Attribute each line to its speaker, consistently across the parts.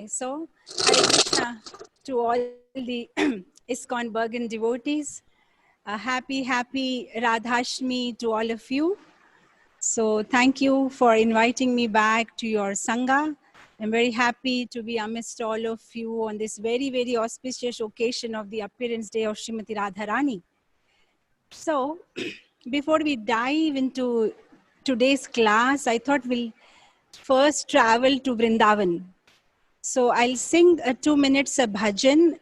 Speaker 1: So, Hare Krishna to all the ISKCON Bergen devotees. Happy Radhashmi to all of you. So, thank you for inviting me back to your Sangha. I'm very happy to be amidst all of you on this very auspicious occasion of the appearance day of Srimati Radharani. So, before we dive into today's class, I thought we'll first travel to Vrindavan. So I'll sing 2 minutes of bhajan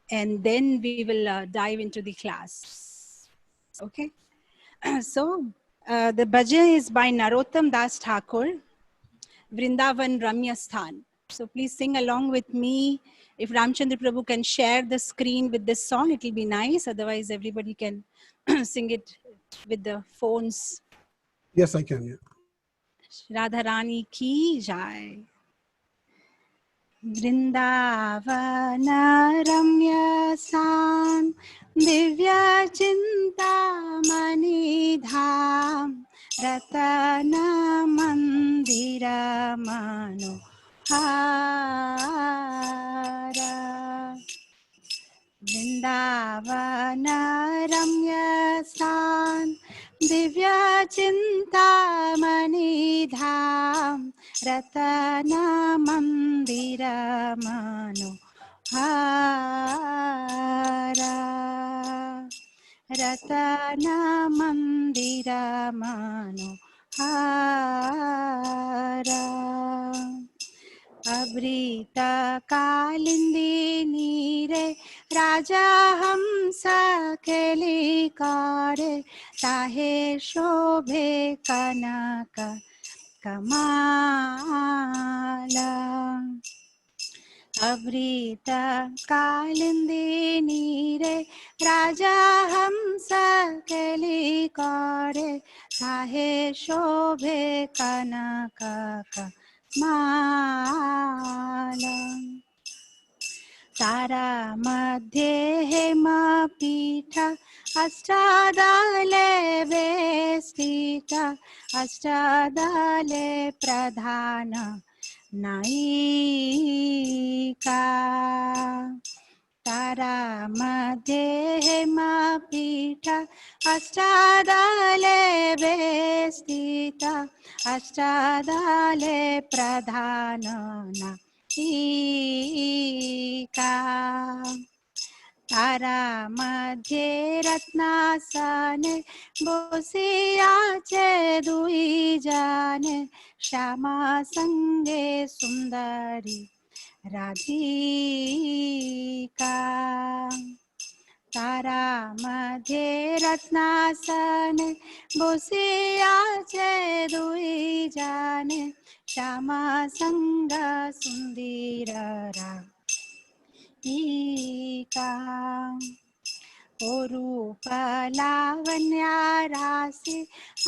Speaker 1: and then we will dive into the class. Okay. So the bhajan is by Narottam Das Thakur, Vrindavan Ramya Sthan. So please sing along with me. If Ramchandra Prabhu can share the screen with this song, it will be nice. Otherwise, everybody can sing it with the phones.
Speaker 2: Yes, I can. Yeah.
Speaker 1: Radharani ki jai. Vrindavan रम्य सान दिव्य चिंतामणि धाम रतन मंदिर मनोहार वृंदावन रम्य स्थान दिव्य चिंतामणि धाम रतन मंदिर मनोहार रतन मंदिर मनोहार अभृत कालिंदी रे राजा हंस केली करे ताहे शोभे कनक कमाला अभृत कालिंदी रे राजा हंस केली करे ताहे शोभे कनक माला तारा मध्ये हेमपीठ अष्टादले वेष्टित अष्टादले प्रधान नायिका तारा मध्ये हेमपीठ अष्टादले वेष्टित अष्टादले प्रधान नायिका तारा मध्ये रत्नासने बोसियाचे दुई जाने श्यामा संगे सुंदरी राधिका तारा मध्ये रत्नासने बोसियाचे दुई जाने श्यामा संग सुंदर राधिका ओ रूप लावण्या राशि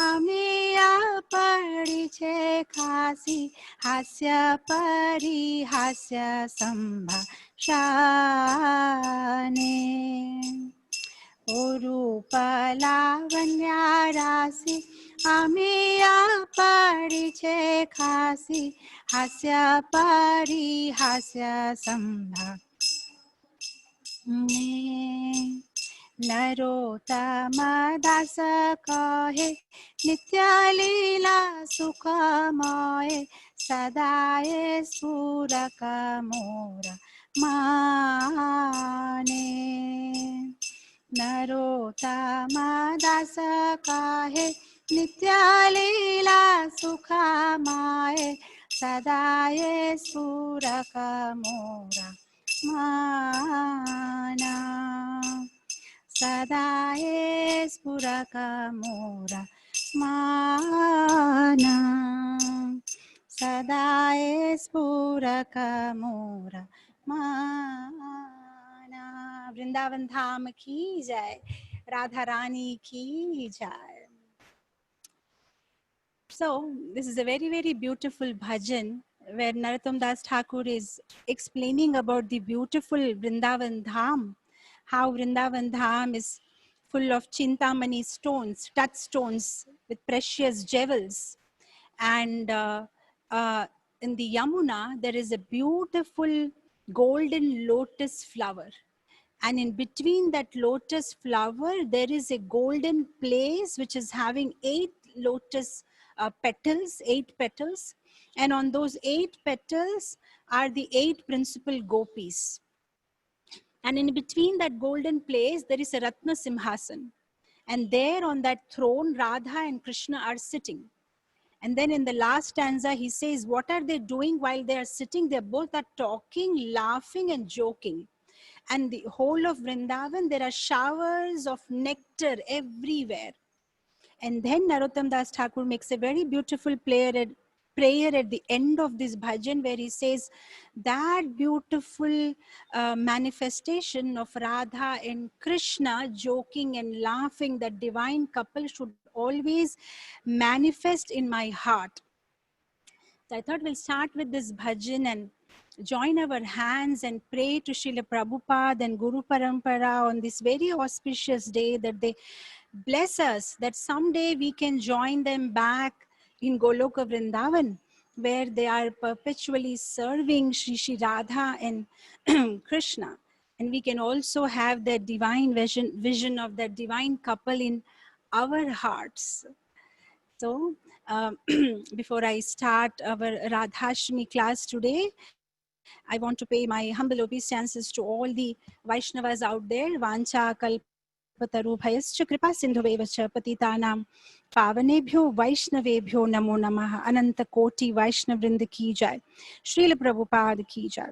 Speaker 1: अमिया परिचे खासी हास्य परिहास्य संभाषणे ओ रूप लावण्या राशि अमिया परिचे खासी हास्य परिहास्य संभाषणे नरोत्तम दास कहे नित्य लीला सुखमय सदाए स्फुरक मोर माने नरोत्तम दास कहे नित्य लीला सुखमय सदाए स्फुरक मोर माना सदाए स्फुरक मोर माना सदाए स्फुरक मोर माना वृंदावन धाम की जय राधा रानी की जय. So this is a very beautiful bhajan where Narottam Das Thakur is explaining about the beautiful Vrindavan Dham, how Vrindavan Dham is full of chintamani stones, touchstones with precious jewels. And in the Yamuna, there is a beautiful golden lotus flower. And in between that lotus flower, there is a golden place which is having 8 lotus petals, 8 petals. And on those 8 petals are the 8 principal gopis. And in between that golden place, there is a Ratna Simhasan. And there on that throne, Radha and Krishna are sitting. And then in the last stanza, he says, what are they doing while they are sitting? They both are talking, laughing, and joking. And the whole of Vrindavan, there are showers of nectar everywhere. And then Narottam Das Thakur makes a very beautiful prayer at the end of this bhajan where he says that beautiful manifestation of Radha and Krishna joking and laughing, that divine couple should always manifest in my heart. So I thought we'll start with this bhajan and join our hands and pray to Srila Prabhupada and Guru Parampara on this very auspicious day, that they bless us, that someday we can join them back in Goloka Vrindavan, where they are perpetually serving Shri Radha and Krishna. And we can also have that divine vision of that divine couple in our hearts. So, before I start our Radhashmi class today, I want to pay my humble obeisances to all the Vaishnavas out there. Vancha kalpataru bhayascha kripa sindhuveva cha patitanam pavanebhyo Vaishnavebhyo namo namaha. Ananta koti Vaishnavrinda ki jai. Srila Prabhupada ki jai.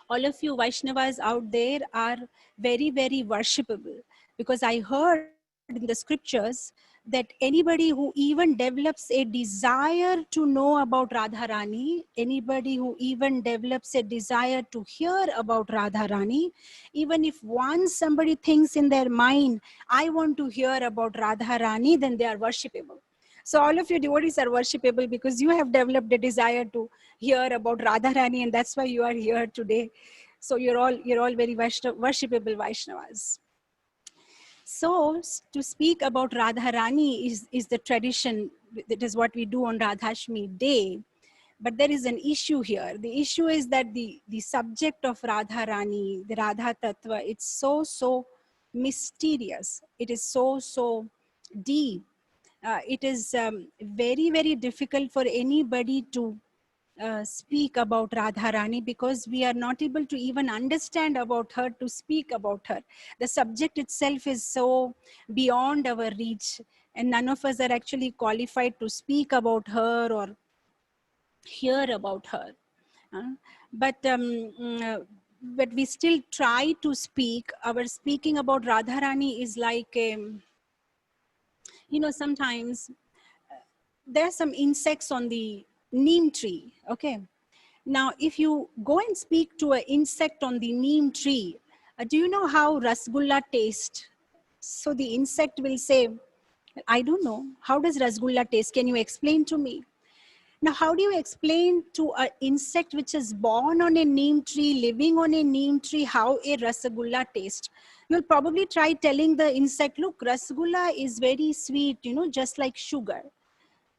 Speaker 1: All of you Vaishnavas out there are very, very worshipable, because I heard in the scriptures that anybody who even develops a desire to know about Radharani, anybody who even develops a desire to hear about Radharani, even if once somebody thinks in their mind, I want to hear about Radharani, then they are worshipable. So all of you devotees are worshipable because you have developed a desire to hear about Radharani, and that's why you are here today. So you're all very worshipable Vaishnavas. So to speak about Radharani is the tradition. That is what we do on Radhashmi day. But there is an issue here. The issue is that the subject of Radharani, the Radha Tattva, it's so mysterious. It is so deep. It is very, very difficult for anybody to speak about Radharani, because we are not able to even understand about her to speak about her. The subject itself is so beyond our reach, and none of us are actually qualified to speak about her or hear about her. But but we still try to speak. Our speaking about Radharani is like, sometimes there are some insects on the neem tree, okay? Now, if you go and speak to an insect on the neem tree, do you know how rasgulla tastes? So the insect will say, I don't know. How does rasgulla taste? Can you explain to me? Now, how do you explain to an insect which is born on a neem tree, living on a neem tree, how a rasgulla tastes? You'll probably try telling the insect, look, rasgulla is very sweet, just like sugar.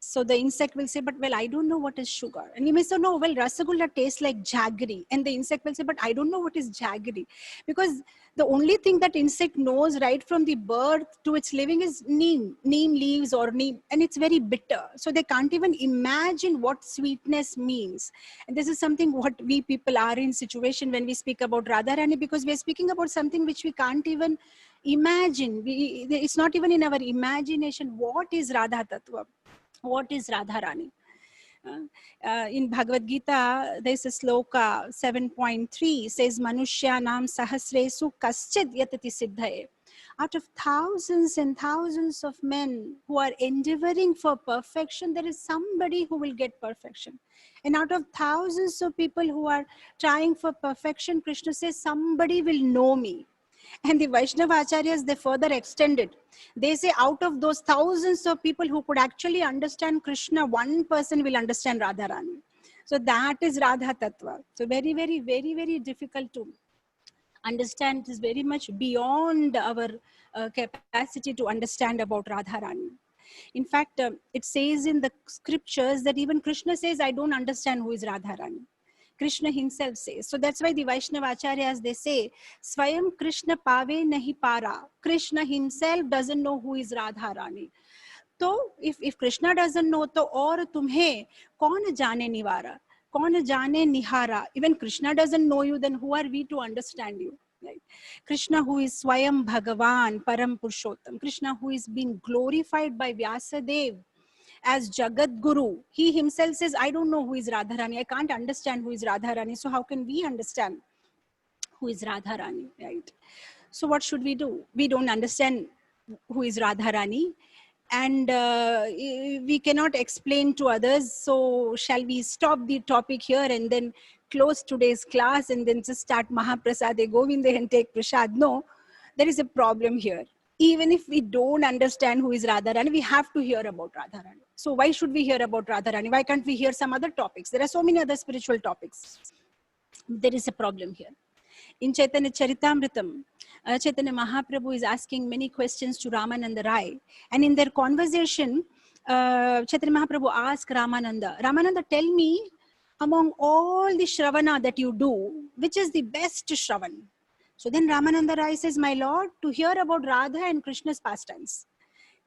Speaker 1: So the insect will say, but well, I don't know what is sugar. And you may say, no, well, rasagulla tastes like jaggery. And the insect will say, but I don't know what is jaggery. Because the only thing that insect knows right from the birth to its living is neem leaves or neem. And it's very bitter. So they can't even imagine what sweetness means. And this is something what we people are in situation when we speak about Radharani, because we're speaking about something which we can't even imagine. It's not even in our imagination. What is Radha Tattva? What is Radharani? In Bhagavad Gita, there's a sloka 7.3 says, Manushyanam sahasresu kaschid yatati siddhaye. Out of thousands and thousands of men who are endeavoring for perfection, there is somebody who will get perfection. And out of thousands of people who are trying for perfection, Krishna says, somebody will know me. And the Vaishnava Acharyas, they further extended. They say out of those thousands of people who could actually understand Krishna, one person will understand Radharani. So that is Radha Tattva. So very, very, very, very difficult to understand. It is very much beyond our capacity to understand about Radharani. In fact, it says in the scriptures that even Krishna says, I don't understand who is Radharani. Krishna himself says. So that's why the Vaishnava Acharyas, they say, Swayam Krishna pave nahi para. Krishna himself doesn't know who is Radharani. So if Krishna doesn't know, तो और तुम्हें कौन जाने निवारा, कौन जाने निहारा? Even Krishna doesn't know you, then who are we to understand you? Right? Krishna, who is Swayam Bhagavan Param Purushottam, Krishna who is being glorified by Vyasadev as Jagat Guru, he himself says, I don't know who is Radharani, I can't understand who is Radharani, so how can we understand who is Radharani, right? So what should we do? We don't understand who is Radharani, and we cannot explain to others. So shall we stop the topic here and then close today's class and then just start Mahaprasade Govinde and take Prasad? No, there is a problem here. Even if we don't understand who is Radharani, we have to hear about Radharani. So why should we hear about Radharani? Why can't we hear some other topics? There are so many other spiritual topics. There is a problem here. In Chaitanya Charitamritam, Chaitanya Mahaprabhu is asking many questions to Ramananda Rai. And in their conversation, Chaitanya Mahaprabhu asked Ramananda, Ramananda, tell me, among all the Shravana that you do, which is the best Shravan? So then Ramananda Rai says, my Lord, to hear about Radha and Krishna's pastimes.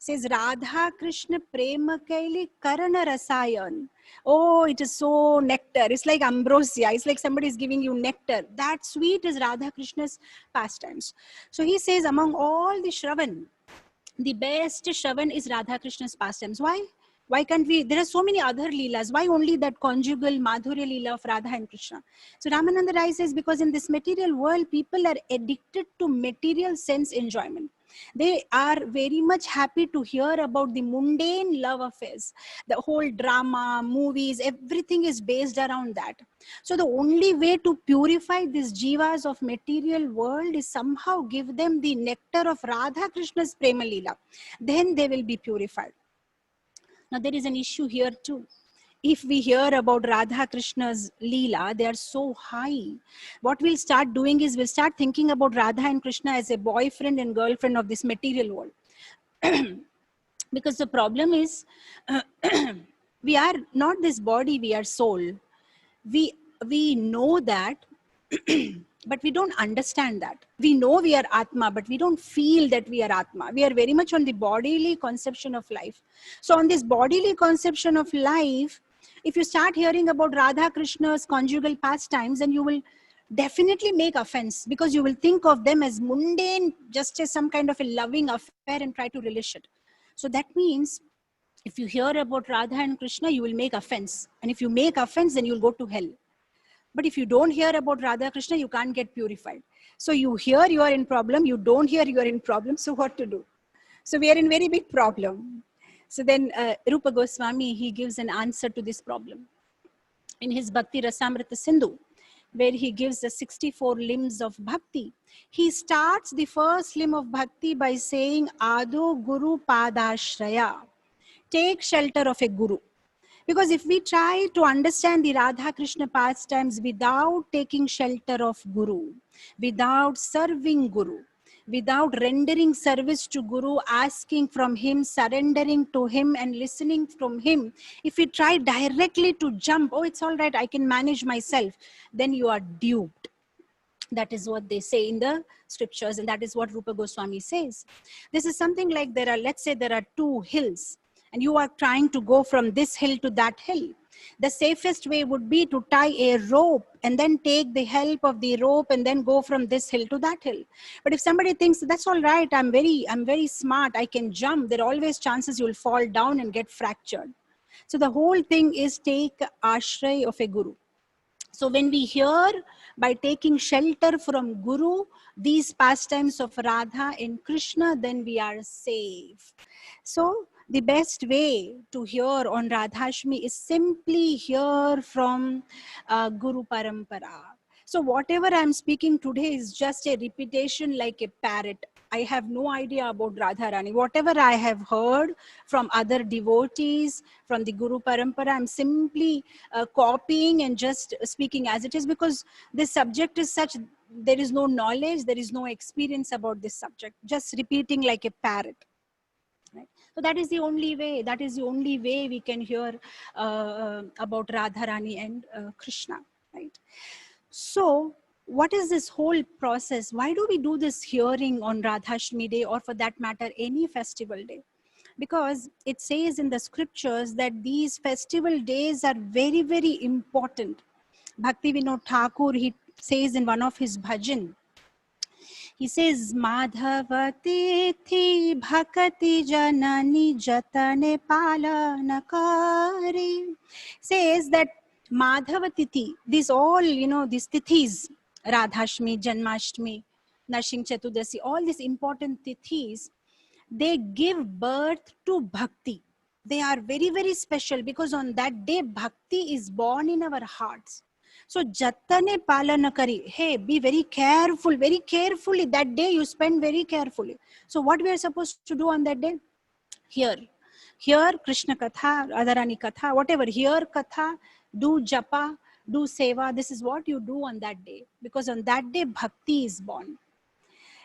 Speaker 1: Says Radha Krishna Prema Kaili Karana Rasayan. Oh, it is so nectar. It's like ambrosia. It's like somebody is giving you nectar. That sweet is Radha Krishna's pastimes. So he says, among all the Shravan, the best Shravan is Radha Krishna's pastimes. Why? Why can't we? There are so many other Leelas. Why only that conjugal Madhurya Leela of Radha and Krishna? So Ramananda Rai says, because in this material world, people are addicted to material sense enjoyment. They are very much happy to hear about the mundane love affairs. The whole drama, movies, everything is based around that. So the only way to purify these jivas of material world is somehow give them the nectar of Radha Krishna's Prema Leela. Then they will be purified. Now there is an issue here too. If we hear about Radha Krishna's Leela, they are so high. What we'll start doing is we'll start thinking about Radha and Krishna as a boyfriend and girlfriend of this material world. Because the problem is, we are not this body, we are soul. We know that, but we don't understand that. We know we are Atma, but we don't feel that we are Atma. We are very much on the bodily conception of life. So on this bodily conception of life, if you start hearing about Radha Krishna's conjugal pastimes, then you will definitely make offense, because you will think of them as mundane, just as some kind of a loving affair, and try to relish it. So that means if you hear about Radha and Krishna, you will make offense. And if you make offense, then you'll go to hell. But if you don't hear about Radha Krishna, you can't get purified. So you hear you are in problem, you don't hear you are in problem, so what to do? So we are in very big problem. So then Rupa Goswami, he gives an answer to this problem. In his Bhakti Rasamrita Sindhu, where he gives the 64 limbs of bhakti, he starts the first limb of bhakti by saying, Ado Guru Padashraya. Take shelter of a guru. Because if we try to understand the Radha Krishna pastimes without taking shelter of Guru, without serving Guru, without rendering service to Guru, asking from him, surrendering to him and listening from him, if we try directly to jump, oh, it's all right, I can manage myself, then you are duped. That is what they say in the scriptures, and that is what Rupa Goswami says. This is something like let's say there are two hills, and you are trying to go from this hill to that hill. The safest way would be to tie a rope and then take the help of the rope and then go from this hill to that hill. But if somebody thinks, that's all right, I'm very smart, I can jump, there are always chances you'll fall down and get fractured. So the whole thing is take ashray of a guru. So when we hear by taking shelter from Guru, these pastimes of Radha and Krishna, then we are safe. So the best way to hear on Radhashmi is simply hear from Guru Parampara. So whatever I'm speaking today is just a repetition like a parrot. I have no idea about Radharani. Whatever I have heard from other devotees, from the Guru Parampara, I'm simply copying and just speaking as it is, because this subject is such, there is no knowledge, there is no experience about this subject. Just repeating like a parrot. Right? So that is the only way. That is the only way we can hear about Radharani and Krishna. Right? So, what is this whole process? Why do we do this hearing on Radhashtami Day, or for that matter, any festival day? Because it says in the scriptures that these festival days are very, very important. Bhakti Vinod Thakur, he says in one of his bhajan, he says, Madhavati thi bhakati janani jatane palanakari. Says that Madhava Tithi, these all, these tithis, Radhashmi, Janmashtami, Nashing Chaturdasi, all these important tithis, they give birth to bhakti. They are very, very special because on that day, bhakti is born in our hearts. So, Jatane Palana Kari. Hey, be very careful, very carefully. That day you spend very carefully. So, what we are supposed to do on that day? Hear. Hear Krishna Katha, Radharani Katha, whatever. Hear Katha, do Japa, do Seva. This is what you do on that day. Because on that day, bhakti is born.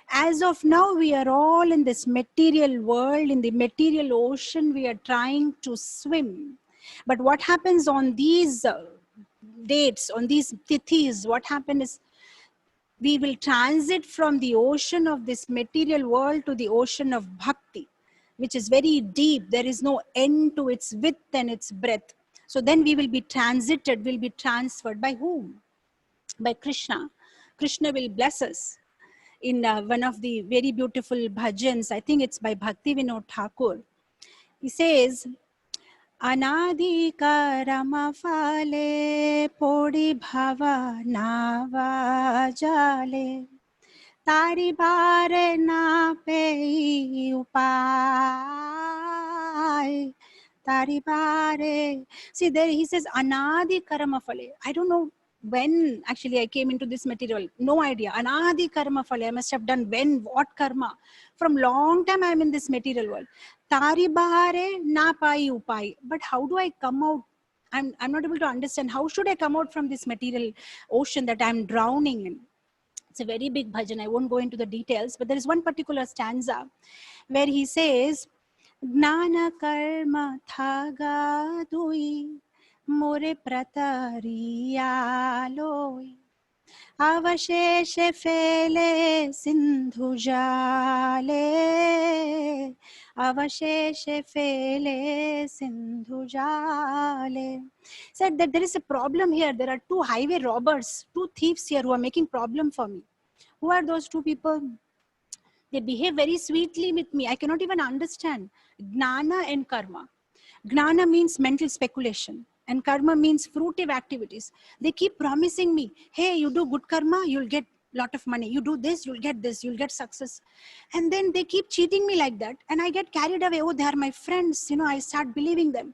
Speaker 1: As of now, we are all in this material world, in the material ocean, we are trying to swim. But what happens on these dates, on these tithis, what happens is we will transit from the ocean of this material world to the ocean of bhakti, which is very deep. There is no end to its width and its breadth. So then we will be transited, will be transferred by whom? By Krishna. Krishna will bless us in one of the very beautiful bhajans. I think it's by Bhakti Vinod Thakur. He says, Anadi karama fale podi bhava nava jale tari bare na pei upai tari bare. See there he says Anadi karama fale. I don't know when actually I came into this material. No idea. Anadi karma fale. I must have done when, what karma. From long time I am in this material world. Tari bahare na pai upai. But how do I come out? I'm not able to understand. How should I come out from this material ocean that I'm drowning in? It's a very big bhajan. I won't go into the details, but there is one particular stanza where he says, Gnana karma thaga dui more pratariya अवशेष फेले सिंधु जाले अवशेष फेले सिंधु जाले. Said that there is a problem here. There are two highway robbers, two thieves here who are making problem for me. Who are those two people? They behave very sweetly with me. I cannot even understand. Gnana and karma. Gnana means mental speculation and karma means fruitive activities. They keep promising me, hey, you do good karma, you'll get lot of money. You do this, you'll get success. And then they keep cheating me like that. And I get carried away. Oh, they are my friends. I start believing them.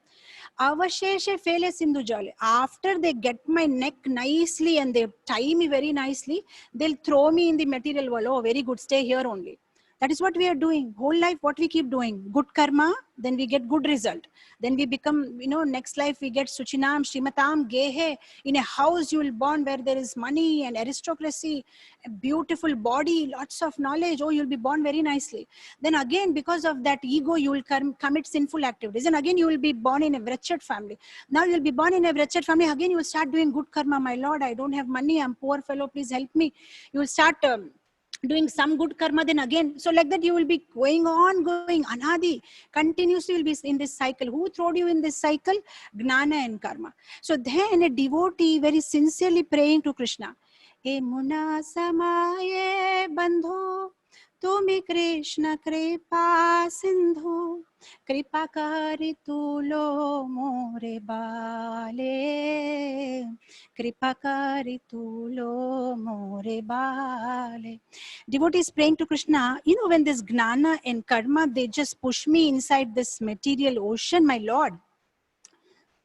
Speaker 1: Avasheshe fele sindhu jale. After they get my neck nicely and they tie me very nicely, they'll throw me in the material world. Oh, very good. Stay here only. That is what we are doing. Whole life, what we keep doing. Good karma, then we get good result. Then we become, next life we get Suchinam, Shrimatam, Gehe. In a house you will born where there is money and aristocracy, a beautiful body, lots of knowledge. Oh, you'll be born very nicely. Then again, because of that ego, you will commit sinful activities. And again, you will be born in a wretched family. Now you'll be born in a wretched family. Again, you will start doing good karma. My Lord, I don't have money. I'm poor fellow. Please help me. You will start... doing some good karma, then again, so like that you will be going anadi, continuously will be in this cycle. Who throwed you in this cycle? Gnana and karma. So then a devotee very sincerely praying to Krishna, e muna samaye bandho tumi Krishna kripa sindhu kripa kari tulo more bale kripa kari tulo more bale. Devotee is praying to Krishna, when this gnana and karma, they just push me inside this material ocean, my Lord.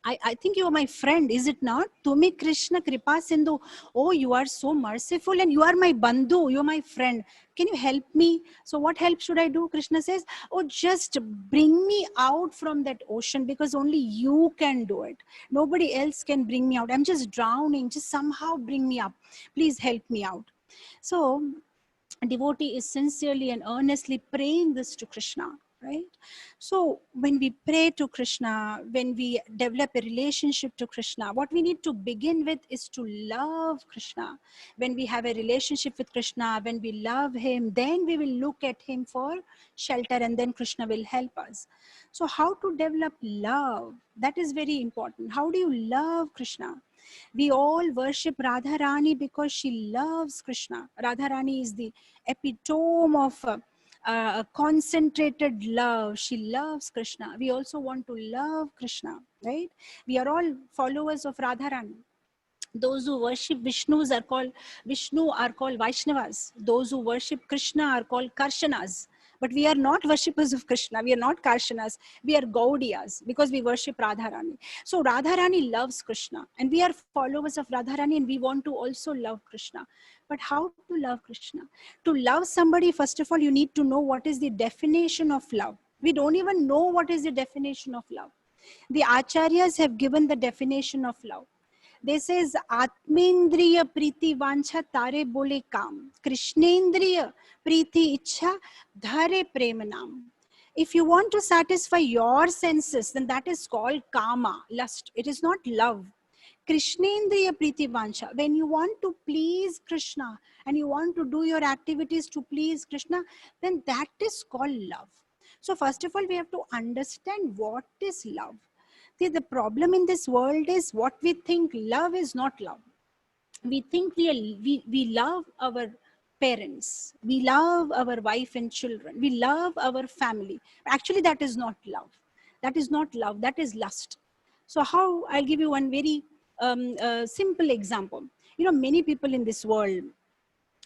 Speaker 1: I think you are my friend, is it not? Tumi Krishna Kripa Sindhu. Oh, you are so merciful and you are my bandhu, you are my friend. Can you help me? So what help should I do? Krishna says, oh, just bring me out from that ocean because only you can do it. Nobody else can bring me out. I'm just drowning. Just somehow bring me up. Please help me out. So a devotee is sincerely and earnestly praying this to Krishna. right? So when we pray to Krishna, when we develop a relationship to Krishna, what we need to begin with is to love Krishna. When we have a relationship with Krishna, when we love him, then we will look at him for shelter, and then Krishna will help us. So how to develop love? That is very important. How do you love Krishna? We all worship Radharani because she loves Krishna. Radharani is the epitome of concentrated love. She loves Krishna. We also want to love Krishna, right? We are all followers of Radharani. Those who worship Vishnu are called Vaishnavas. Those who worship Krishna are called Karshanas. But we are not worshippers of Krishna. We are not Karshanas. We are Gaudiyas because we worship Radharani. So Radharani loves Krishna, and we are followers of Radharani, and we want to also love Krishna. But how to love Krishna? To love somebody, first of all, you need to know what is the definition of love. We don't even know what is the definition of love. The acharyas have given the definition of love. This is Atmendriya Priti Vancha Tare Bole Kam. Krishnendriya Priti Ichha Dhare Premanam. If you want to satisfy your senses, then that is called kama, lust. It is not love. Krishnendriya Priti Vancha. When you want to please Krishna and you want to do your activities to please Krishna, then that is called love. So first of all, we have to understand what is love. See, the problem in this world is what we think love is not love. We think we love our parents, we love our wife and children, we love our family. Actually, that is not love. That is not love, that is lust. So how, I'll give you one very simple example. You know, many people in this world,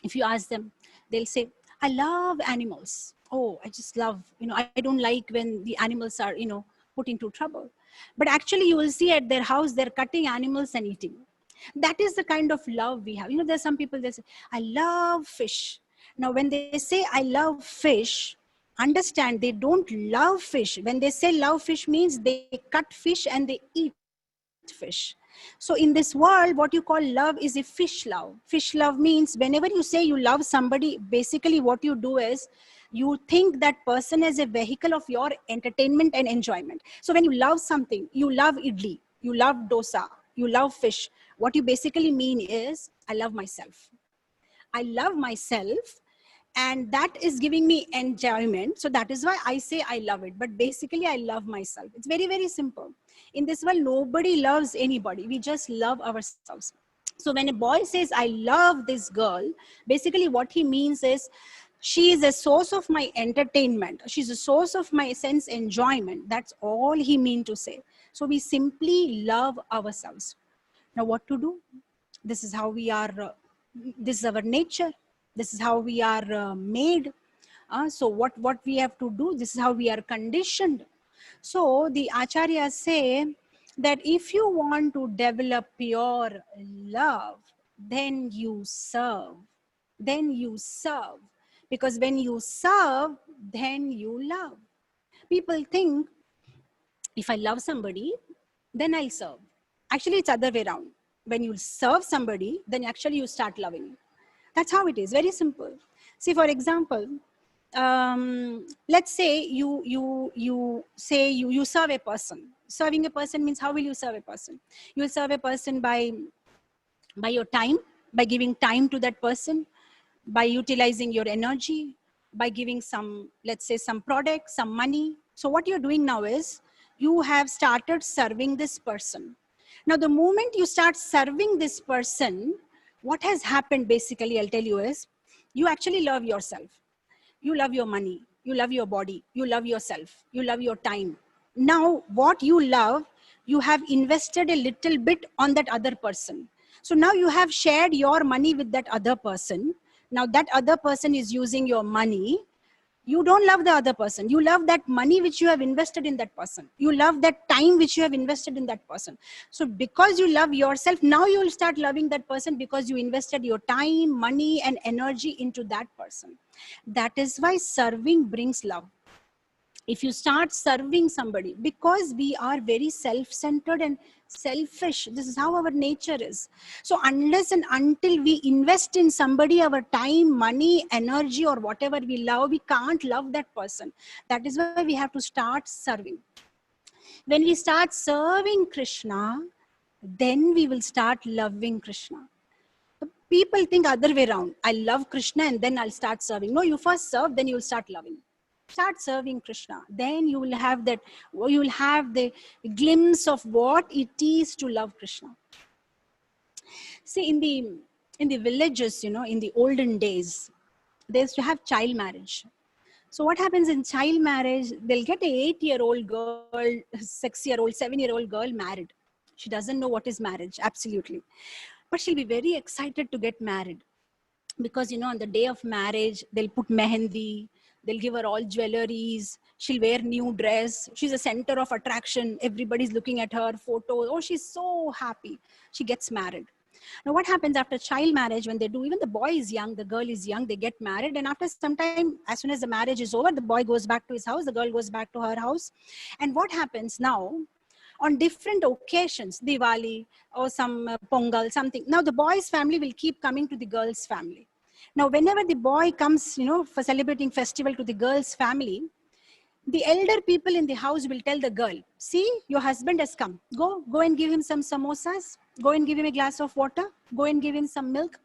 Speaker 1: if you ask them, they'll say, I love animals. Oh, I just love, I don't like when the animals are, put into trouble. But actually, you will see at their house, they're cutting animals and eating. That is the kind of love we have. There's some people, they say, I love fish. Now, when they say, I love fish, understand, they don't love fish. When they say love fish means they cut fish and they eat fish. So in this world, what you call love is a fish love. Fish love means whenever you say you love somebody, basically what you do is you think that person as a vehicle of your entertainment and enjoyment. So when you love something, you love idli, you love dosa, you love fish. What you basically mean is, I love myself. I love myself, and that is giving me enjoyment. So that is why I say I love it. But basically, I love myself. It's very, very simple. In this world, nobody loves anybody. We just love ourselves. So when a boy says, I love this girl, basically what he means is, she is a source of my entertainment. She's a source of my sense enjoyment. That's all he means to say. So we simply love ourselves. Now what to do? This is how we are, this is our nature. This is how we are made. So what we have to do, this is how we are conditioned. So the acharyas say that if you want to develop pure love, then you serve. Then you serve. Because when you serve, then you love. People think, if I love somebody, then I'll serve. Actually, it's other way around. When you serve somebody, then actually you start loving. That's how it is. Very simple. See, for example, let's say you serve a person. Serving a person means, how will you serve a person? You will serve a person by your time, by giving time to that person, by utilizing your energy, by giving some, let's say, some product, some money. So what you're doing now is, you have started serving this person. Now, the moment you start serving this person, what has happened basically, I'll tell you, is you actually love yourself. You love your money, you love your body, you love yourself, you love your time. Now, what you love, you have invested a little bit on that other person. So now you have shared your money with that other person. Now that other person is using your money. You don't love the other person. You love that money which you have invested in that person. You love that time which you have invested in that person. So because you love yourself, now you will start loving that person because you invested your time, money, and energy into that person. That is why serving brings love. if you start serving somebody, because we are very self-centered and selfish, this is how our nature is. So unless and until we invest in somebody our time, money, energy, or whatever we love, we can't love that person. That is why we have to start serving. When we start serving Krishna, then we will start loving Krishna. People think other way around. I love Krishna and then I'll start serving. No, you first serve, then you'll start loving. Start serving Krishna. Then you will have that, you will have the glimpse of what it is to love Krishna. See, in the villages, in the olden days, they used to have child marriage. So what happens in child marriage, they'll get a 8-year-old girl, 6-year-old, 7-year-old girl married. She doesn't know what is marriage, absolutely. But she'll be very excited to get married. Because on the day of marriage, they'll put mehendi, they'll give her all jewelries, she'll wear new dress, she's a center of attraction, everybody's looking at her photos, oh, she's so happy, she gets married. Now what happens after child marriage, when they do, even the boy is young, the girl is young, they get married, and after some time, as soon as the marriage is over, the boy goes back to his house, the girl goes back to her house. And what happens now, on different occasions, Diwali or some Pongal, something. Now the boy's family will keep coming to the girl's family. Now, whenever the boy comes, for celebrating festival to the girl's family, the elder people in the house will tell the girl, see, your husband has come. Go and give him some samosas. Go and give him a glass of water. Go and give him some milk.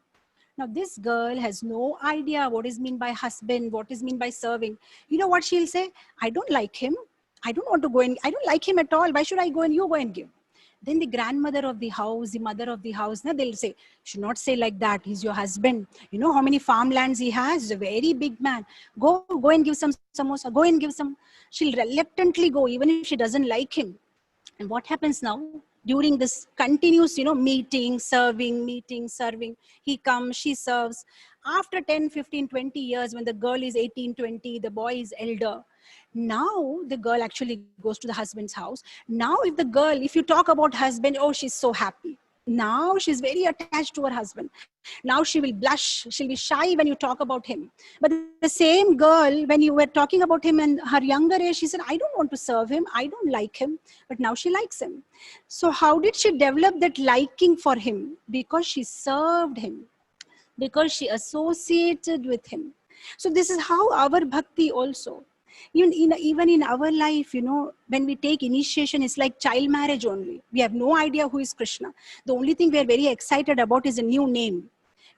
Speaker 1: Now, this girl has no idea what is meant by husband, what is meant by serving. You know what she'll say? I don't like him. I don't want to go and, I don't like him at all. Why should I go and you go and give? Then the grandmother of the house, the mother of the house, now they'll say, you should not say like that. He's your husband. You know how many farmlands he has? He's a very big man. Go and give some samosa. Go and give some. She'll reluctantly go, even if she doesn't like him. And what happens now? During this continuous, meeting, serving, he comes, she serves. After 10, 15, 20 years, when the girl is 18, 20, the boy is elder, now the girl actually goes to the husband's house. Now if you talk about husband, oh, she's so happy. Now she's very attached to her husband. Now she will blush, she'll be shy when you talk about him. But the same girl, when you were talking about him in her younger age, she said, I don't want to serve him, I don't like him. But now she likes him. So how did she develop that liking for him? Because she served him, because she associated with him. So this is how our bhakti also. Even in our life, when we take initiation, it's like child marriage only. We have no idea who is Krishna. The only thing we are very excited about is a new name.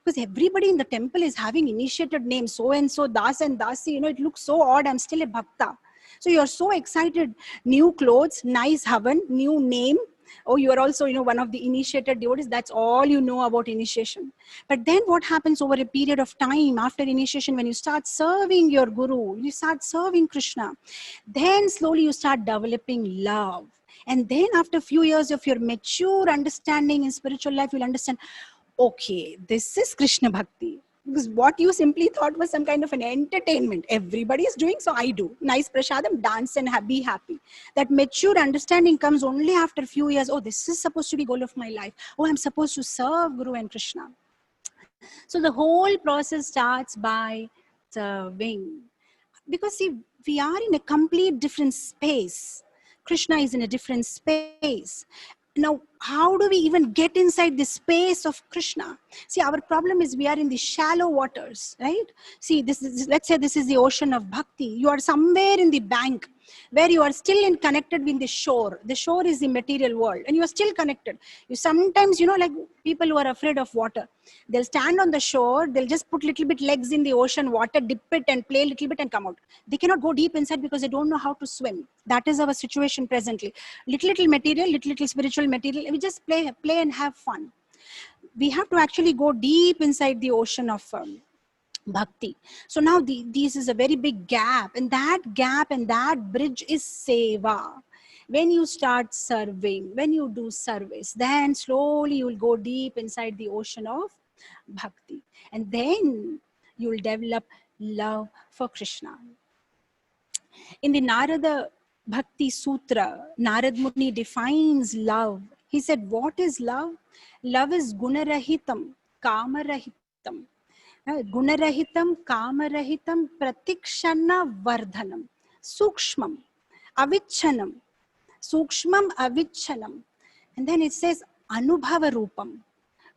Speaker 1: Because everybody in the temple is having initiated names, so and so, Das and Dasi, it looks so odd, I'm still a bhakta. So you're so excited, new clothes, nice havan, new name. Oh, you are also, one of the initiated devotees. That's all you know about initiation. But then what happens over a period of time after initiation, when you start serving your guru, you start serving Krishna, then slowly you start developing love. And then after a few years of your mature understanding in spiritual life, you'll understand, okay, this is Krishna Bhakti. Because what you simply thought was some kind of an entertainment. Everybody is doing, so I do. Nice prasadam, dance and be happy. That mature understanding comes only after a few years. Oh, this is supposed to be goal of my life. Oh, I'm supposed to serve Guru and Krishna. So the whole process starts by serving. Because see, we are in a complete different space. Krishna is in a different space. Now, how do we even get inside the space of Krishna? See, our problem is we are in the shallow waters, right? See, let's say this is the ocean of bhakti. You are somewhere in the bank where you are still connected with the shore. The shore is the material world and you are still connected. You sometimes, like people who are afraid of water, they'll stand on the shore, they'll just put little bit legs in the ocean water, dip it and play a little bit and come out. They cannot go deep inside because they don't know how to swim. That is our situation presently. Little material, little spiritual material. We just play and have fun. We have to actually go deep inside the ocean of bhakti. So now this is a very big gap, and that bridge is seva. When you start serving, when you do service, then slowly you will go deep inside the ocean of bhakti, and then you will develop love for Krishna. In the Narada Bhakti Sutra, Narad Muni defines love. He said, what is love? Love is gunarahitam, kamarahitam. Gunarahitam, kamarahitam, pratikshana vardhanam. Sukshmam, Avichanam, Sukshmam Avichanam. And then it says Anubhava Rupam.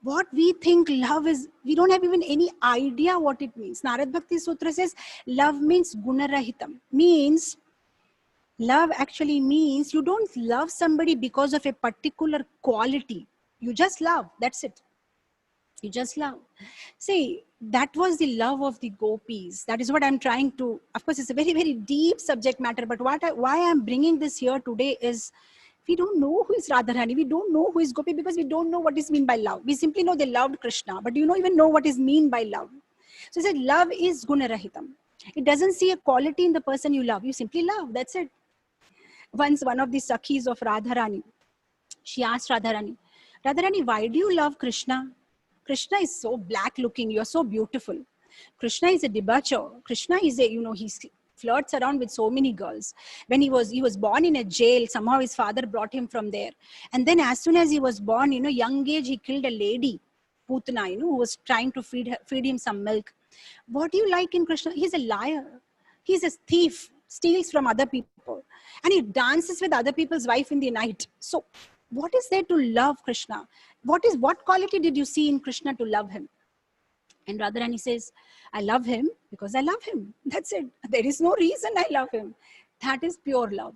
Speaker 1: What we think love is, we don't have even any idea what it means. Narad Bhakti Sutra says love means Gunarahitam. Means love actually means you don't love somebody because of a particular quality. You just love. That's it. You just love. See, that was the love of the gopis. That is what I'm trying to, of course, it's a very, very deep subject matter. But why I'm bringing this here today is we don't know who is Radharani. We don't know who is Gopi because we don't know what is mean by love. We simply know they loved Krishna, but do you not even know what is mean by love? So he said, love is gunarahitam. It doesn't see a quality in the person you love. You simply love. That's it. Once one of the Sakhis of Radharani, she asked Radharani, Radharani, why do you love Krishna? Krishna is so black looking. You're so beautiful. Krishna is a debaucher. Krishna is a, he flirts around with so many girls. When he was born in a jail, somehow his father brought him from there. And then as soon as he was born, young age, he killed a lady, Putana, who was trying to feed him some milk. What do you like in Krishna? He's a liar. He's a thief, steals from other people. And he dances with other people's wife in the night. So what is there to love Krishna? What quality did you see in Krishna to love him? And Radharani says, I love him because I love him. That's it. There is no reason I love him. That is pure love.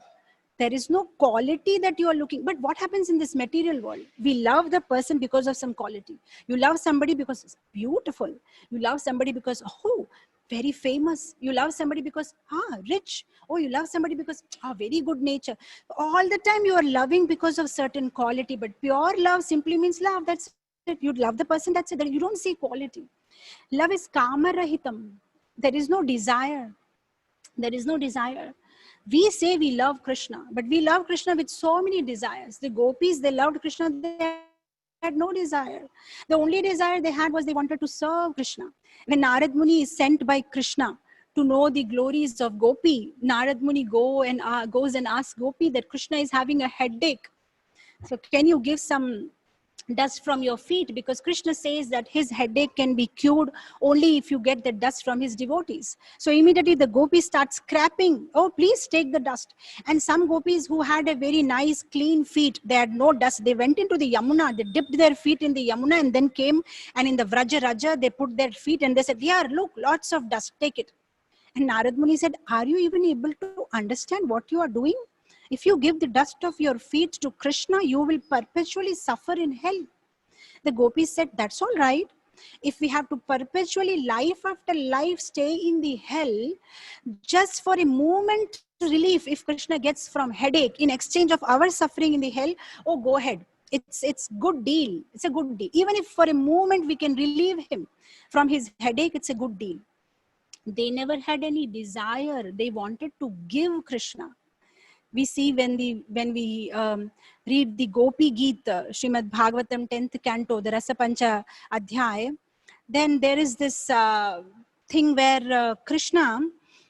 Speaker 1: There is no quality that you are looking. But what happens in this material world? We love the person because of some quality. You love somebody because it's beautiful. You love somebody because, oh, very famous. You love somebody because, rich. Oh, you love somebody because, very good nature. All the time you are loving because of certain quality. But pure love simply means love. That's it. You love the person. That's it. You don't see quality. Love is kama rahitam. There is no desire. There is no desire. We say we love Krishna, but we love Krishna with so many desires. The gopis, they loved Krishna, they had no desire. The only desire they had was they wanted to serve Krishna. When Narad Muni is sent by Krishna to know the glories of Gopi, Narad Muni goes and asks Gopi that Krishna is having a headache. So can you give some dust from your feet? Because Krishna says that his headache can be cured only if you get the dust from his devotees. So immediately the gopis start scrapping. Oh, please take the dust. And some gopis who had a very nice clean feet, they had no dust. They went into the Yamuna, they dipped their feet in the Yamuna and then came, and in the Vraja Raja, they put their feet and they said, yeah, look, lots of dust, take it. And Narad Muni said, are you even able to understand what you are doing? If you give the dust of your feet to Krishna, you will perpetually suffer in hell. The gopis said, that's all right. If we have to perpetually, life after life, stay in the hell, just for a moment relief, if Krishna gets from headache in exchange of our suffering in the hell, oh, go ahead. It's good deal. It's a good deal. Even if for a moment we can relieve him from his headache, it's a good deal. They never had any desire. They wanted to give Krishna. We see when we read the Gopi Geet, Srimad Bhagavatam 10th canto, the Rasapancha Adhyaya, then there is this thing where Krishna,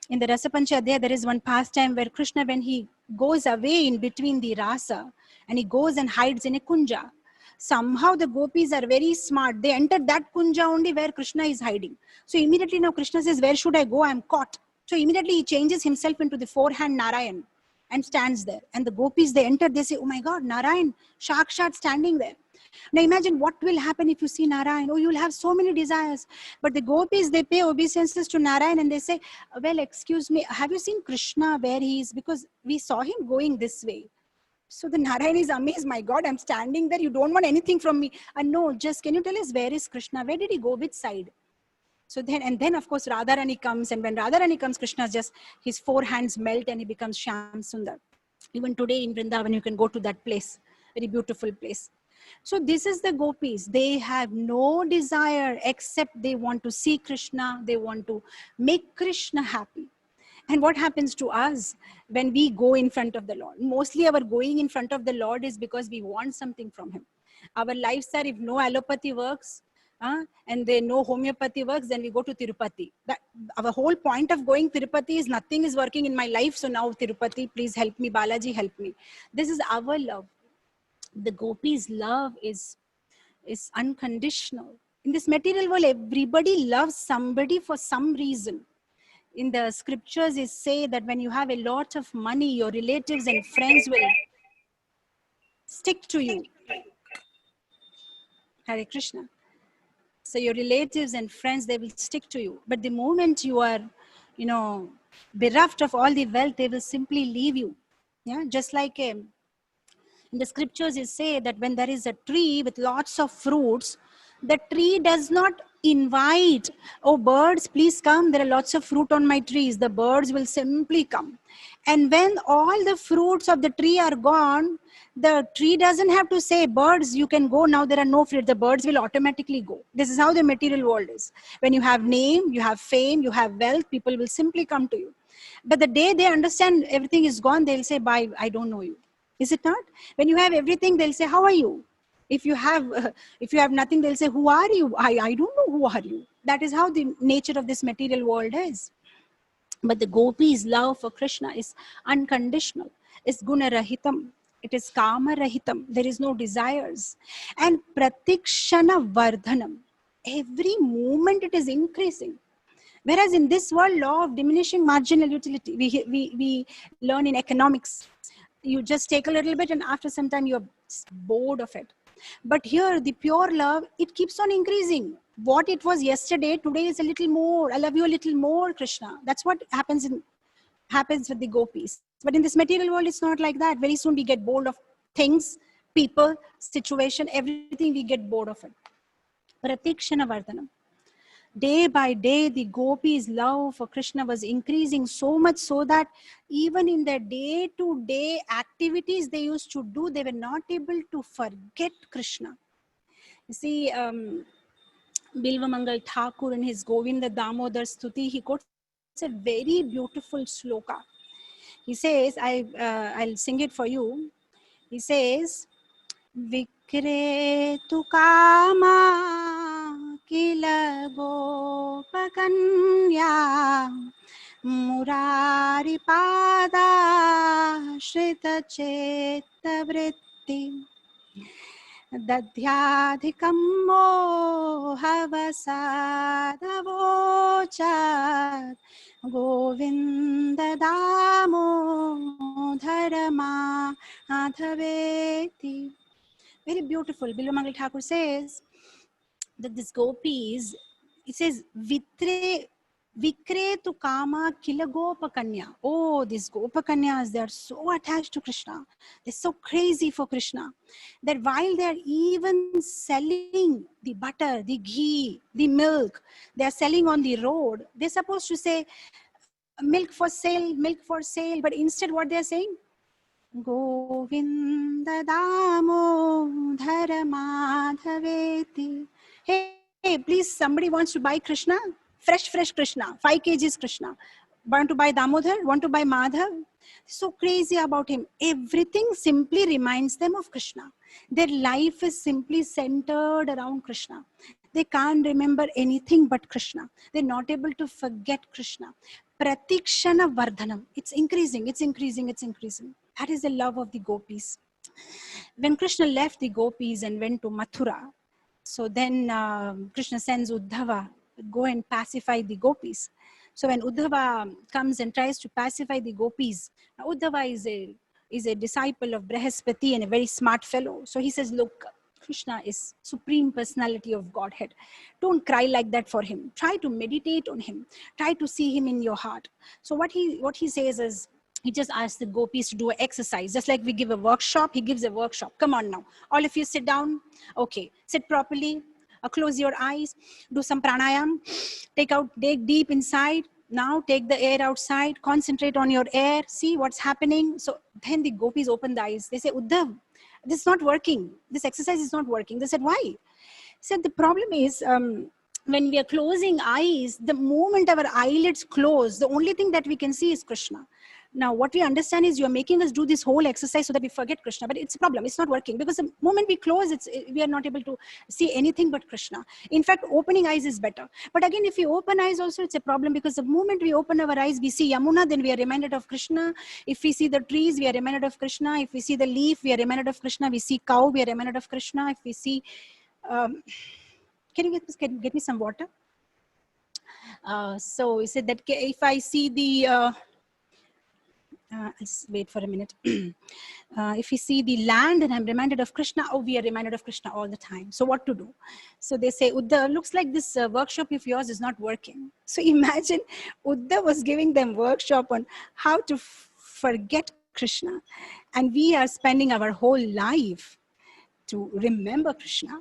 Speaker 1: in the Rasapancha Adhyaya, there is one pastime where Krishna, when he goes away in between the rasa, and he goes and hides in a kunja, somehow the gopis are very smart. They enter that kunja only where Krishna is hiding. So immediately now Krishna says, where should I go? I am caught. So immediately he changes himself into the four-hand Narayan and stands there. And the gopis, they enter, they say, oh my God, Narayan, Shakshat standing there. Now imagine what will happen if you see Narayan. Oh, you will have so many desires. But the gopis, they pay obeisances to Narayan and they say, well, excuse me, have you seen Krishna where he is? Because we saw him going this way. So the Narayan is amazed, my God, I'm standing there. You don't want anything from me. And no, just can you tell us where is Krishna? Where did he go? Which side? So then of course Radharani comes, and when Radharani comes, Krishna just, his four hands melt and he becomes Shyam Sundar. Even today in Vrindavan, you can go to that place, very beautiful place. So this is the gopis. They have no desire except they want to see Krishna. They want to make Krishna happy. And what happens to us when we go in front of the Lord? Mostly our going in front of the Lord is because we want something from him. Our lives are, if no allopathy works, and then no homeopathy works, then we go to Tirupati. That, our whole point of going Tirupati is nothing is working in my life. So now Tirupati, please help me. Balaji, help me. This is our love. The gopis' love is unconditional. In this material world, everybody loves somebody for some reason. in the scriptures is say that when you have a lot of money, your relatives and friends will stick to you. Hare Krishna. So your relatives and friends, they will stick to you. But the moment you are, bereft of all the wealth, they will simply leave you. Yeah, just like in the scriptures is say that when there is a tree with lots of fruits, the tree does not invite, oh birds, please come, there are lots of fruit on my trees. The birds will simply come. And when all the fruits of the tree are gone, the tree doesn't have to say, birds, you can go now, there are no fruit. The birds will automatically go. This is how the material world is. When you have name, you have fame, you have wealth, people will simply come to you. But the day they understand everything is gone, they'll say, bye, I don't know you. Is it not? When you have everything, they'll say, how are you? If you have nothing, they'll say, who are you? I don't know who are you. That is how the nature of this material world is. But the gopis' love for Krishna is unconditional. It's guna rahitam. It is kama rahitam. There is no desires. And pratikshana vardhanam. Every moment it is increasing. Whereas in this world, law of diminishing marginal utility, we learn in economics. You just take a little bit and after some time you're bored of it. But here, the pure love, it keeps on increasing. What it was yesterday, today is a little more. I love you a little more, Krishna. That's what happens with the gopis. But in this material world, it's not like that. Very soon we get bored of things, people, situation, everything, we get bored of it. Pratikshana Vardhanam. Day by day, the gopis' love for Krishna was increasing so much so that even in their day-to-day activities they used to do, they were not able to forget Krishna. You see, Bilvamangal Thakur in his Govinda Damodar Stuti, he quotes a very beautiful sloka. He says, I'll sing it for you. He says, Vikretu kama kila gopakanya murari pada shrita chetta vritti दध्याधिकं मोहवसादवोचात् Govind Damodar माधवेति. Very beautiful. Bilvamangal Thakur says that this gopis, it says, Vikre tu kama kila gopakanya. Oh, these gopakanyas, they are so attached to Krishna. They're so crazy for Krishna that while they are even selling the butter, the ghee, the milk, they are selling on the road, they're supposed to say, milk for sale, milk for sale. But instead what they are saying? Govinda Damodhara Madhaveti. Hey, please, somebody wants to buy Krishna? Fresh Krishna. 5 kgs Krishna. Want to buy Damodhar? Want to buy Madhav? So crazy about him. Everything simply reminds them of Krishna. Their life is simply centered around Krishna. They can't remember anything but Krishna. They're not able to forget Krishna. Pratikshana Vardhanam. It's increasing, it's increasing, it's increasing. That is the love of the gopis. When Krishna left the gopis and went to Mathura, so then Krishna sends Uddhava, go and pacify the gopis. So when Uddhava comes and tries to pacify the gopis, now Uddhava is a disciple of Brihaspati and a very smart fellow. So he says, look, Krishna is supreme personality of Godhead. Don't cry like that for him. Try to meditate on him. Try to see him in your heart. So what he says is, he just asks the gopis to do an exercise. Just like we give a workshop, he gives a workshop. Come on now. All of you sit down. Okay. Sit properly. Close your eyes. Do some pranayam. Take deep inside. Now take the air outside. Concentrate on your air. See what's happening. So then the gopis open the eyes. They say, Uddhav, this is not working. This exercise is not working. They said, why? He said, the problem is, when we are closing eyes, the moment our eyelids close, the only thing that we can see is Krishna. Now, what we understand is you're making us do this whole exercise so that we forget Krishna, but it's a problem. It's not working because the moment we close, we are not able to see anything but Krishna. In fact, opening eyes is better. But again, if we open eyes also, it's a problem because the moment we open our eyes, we see Yamuna, then we are reminded of Krishna. If we see the trees, we are reminded of Krishna. If we see the leaf, we are reminded of Krishna. We see cow, we are reminded of Krishna. If we see... can you get me some water? So he said that if I see the just wait for a minute. If we see the land and I'm reminded of Krishna, oh, we are reminded of Krishna all the time. So what to do? So they say, Uddhav, looks like this workshop of yours is not working. So imagine Uddhav was giving them workshop on how to forget Krishna. And we are spending our whole life to remember Krishna.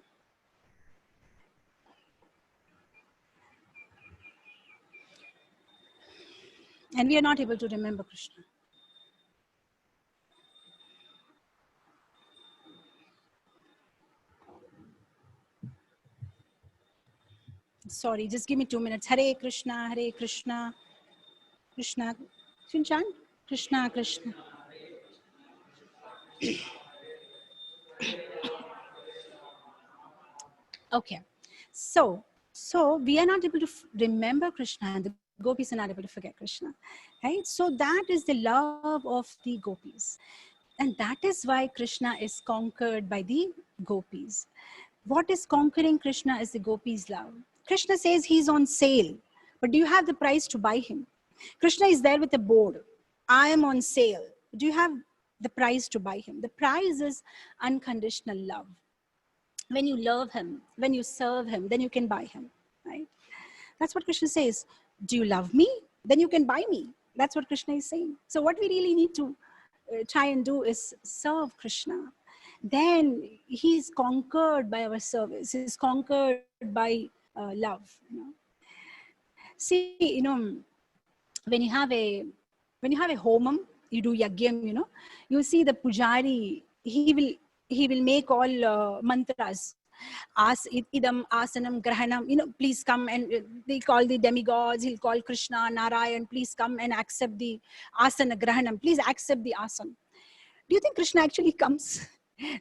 Speaker 1: And we are not able to remember Krishna. Sorry, just give me 2 minutes. Hare Krishna, Hare Krishna, Krishna. Chant? Krishna, Krishna. Okay. So we are not able to remember Krishna, and the gopis are not able to forget Krishna. Right? So that is the love of the gopis. And that is why Krishna is conquered by the gopis. What is conquering Krishna is the gopis' love. Krishna says he's on sale, but do you have the price to buy him? Krishna is there with a board. I am on sale. Do you have the price to buy him? The price is unconditional love. When you love him, when you serve him, then you can buy him, right? That's what Krishna says. Do you love me? Then you can buy me. That's what Krishna is saying. So what we really need to try and do is serve Krishna. Then he's conquered by our service. He's conquered by love. See, when you have a homam, you do yagyam. You see the pujari. He will make all mantras. Idam asanam grahanam. Please come, and they call the demigods. He'll call Krishna, Narayan. Please come and accept the asana grahanam. Please accept the asana. Do you think Krishna actually comes?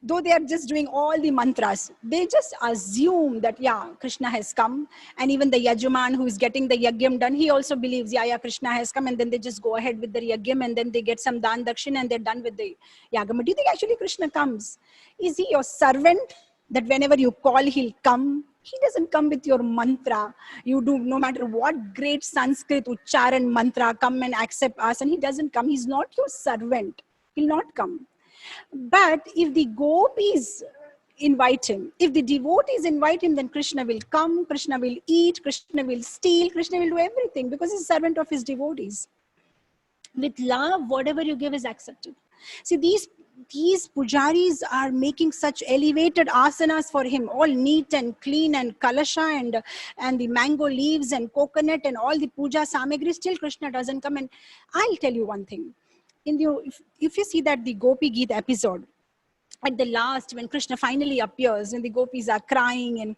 Speaker 1: Though they are just doing all the mantras, they just assume that, yeah, Krishna has come. And even the Yajaman who is getting the yagyam done, he also believes, yeah, Krishna has come. And then they just go ahead with the yagyam, and then they get some dan dakshin, and they're done with the yagam. But do you think actually Krishna comes? Is he your servant that whenever you call, he'll come? He doesn't come with your mantra. You do no matter what great Sanskrit ucharan mantra, come and accept us. And he doesn't come. He's not your servant. He'll not come. But if the gopis invite him, if the devotees invite him, then Krishna will come, Krishna will eat, Krishna will steal, Krishna will do everything because he's a servant of his devotees. With love, whatever you give is accepted. See, these pujaris are making such elevated asanas for him, all neat and clean, and kalasha and the mango leaves and coconut and all the puja samagri. Still Krishna doesn't come. And I'll tell you one thing. If you see that the Gopi Geet episode, at the last, when Krishna finally appears, and the gopis are crying, and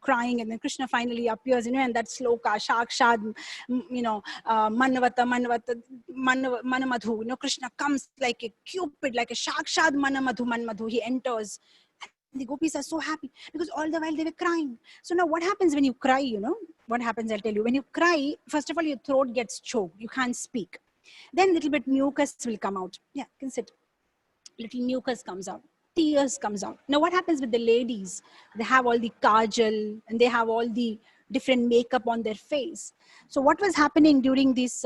Speaker 1: then Krishna finally appears, and that sloka, Shakshad, Manamadhu, Krishna comes like a Cupid, like a Shakshad Manamadhu, he enters. And the gopis are so happy because all the while they were crying. So now what happens when you cry, what happens, I'll tell you. When you cry, first of all, your throat gets choked. You can't speak. Then a little bit mucus will come out. Yeah, you can sit. Little mucus comes out. Tears comes out. Now what happens with the ladies? They have all the kajal and they have all the different makeup on their face. So what was happening during this,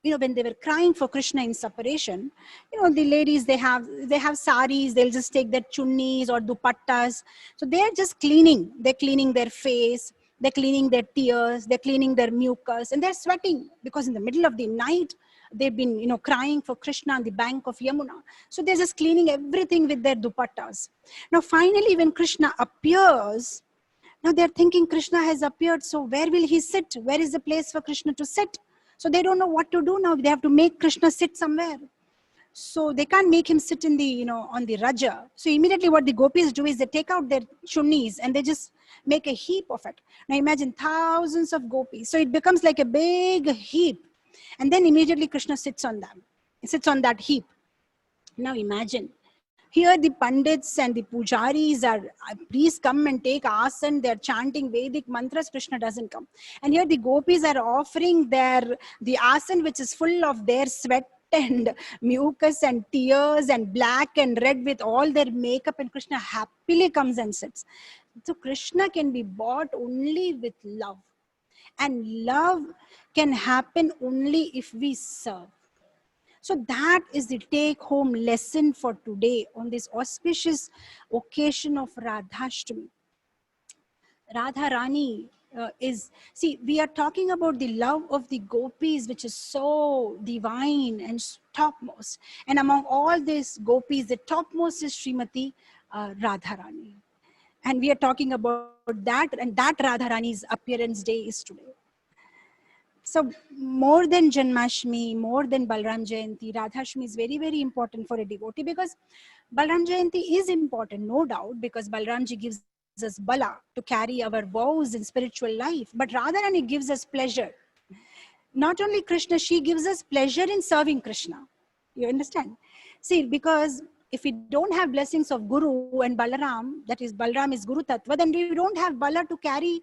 Speaker 1: when they were crying for Krishna in separation, the ladies, they have saris, they'll just take their chunnis or dupattas. So they're just cleaning. They're cleaning their face. They're cleaning their tears. They're cleaning their mucus. And they're sweating because in the middle of the night, they've been, crying for Krishna on the bank of Yamuna. So they're just cleaning everything with their dupattas. Now, finally, when Krishna appears, now they're thinking Krishna has appeared. So where will he sit? Where is the place for Krishna to sit? So they don't know what to do now. They have to make Krishna sit somewhere. So they can't make him sit in the, on the Raja. So immediately what the gopis do is they take out their chunnis and they just make a heap of it. Now imagine thousands of gopis. So it becomes like a big heap. And then immediately Krishna sits on them. He sits on that heap. Now imagine. Here the pandits and the pujaris are, please come and take asana. They're chanting Vedic mantras. Krishna doesn't come. And here the gopis are offering the asana which is full of their sweat and mucus and tears and black and red with all their makeup, and Krishna happily comes and sits. So Krishna can be bought only with love. And love can happen only if we serve. So that is the take home lesson for today on this auspicious occasion of Radhashtami. Radharani see, we are talking about the love of the gopis, which is so divine and topmost. And among all these gopis, the topmost is Srimati Radharani. And we are talking about that, and that Radharani's appearance day is today. So more than Janmashtami, more than Balram Jayanti, Radhashtami is very, very important for a devotee, because Balram Jayanti is important, no doubt, because Balramji gives us bala to carry our vows in spiritual life. But Radharani gives us pleasure. Not only Krishna, she gives us pleasure in serving Krishna. You understand? See, because if we don't have blessings of Guru and Balaram, that is Balaram is Guru Tattva, then we don't have Bala to carry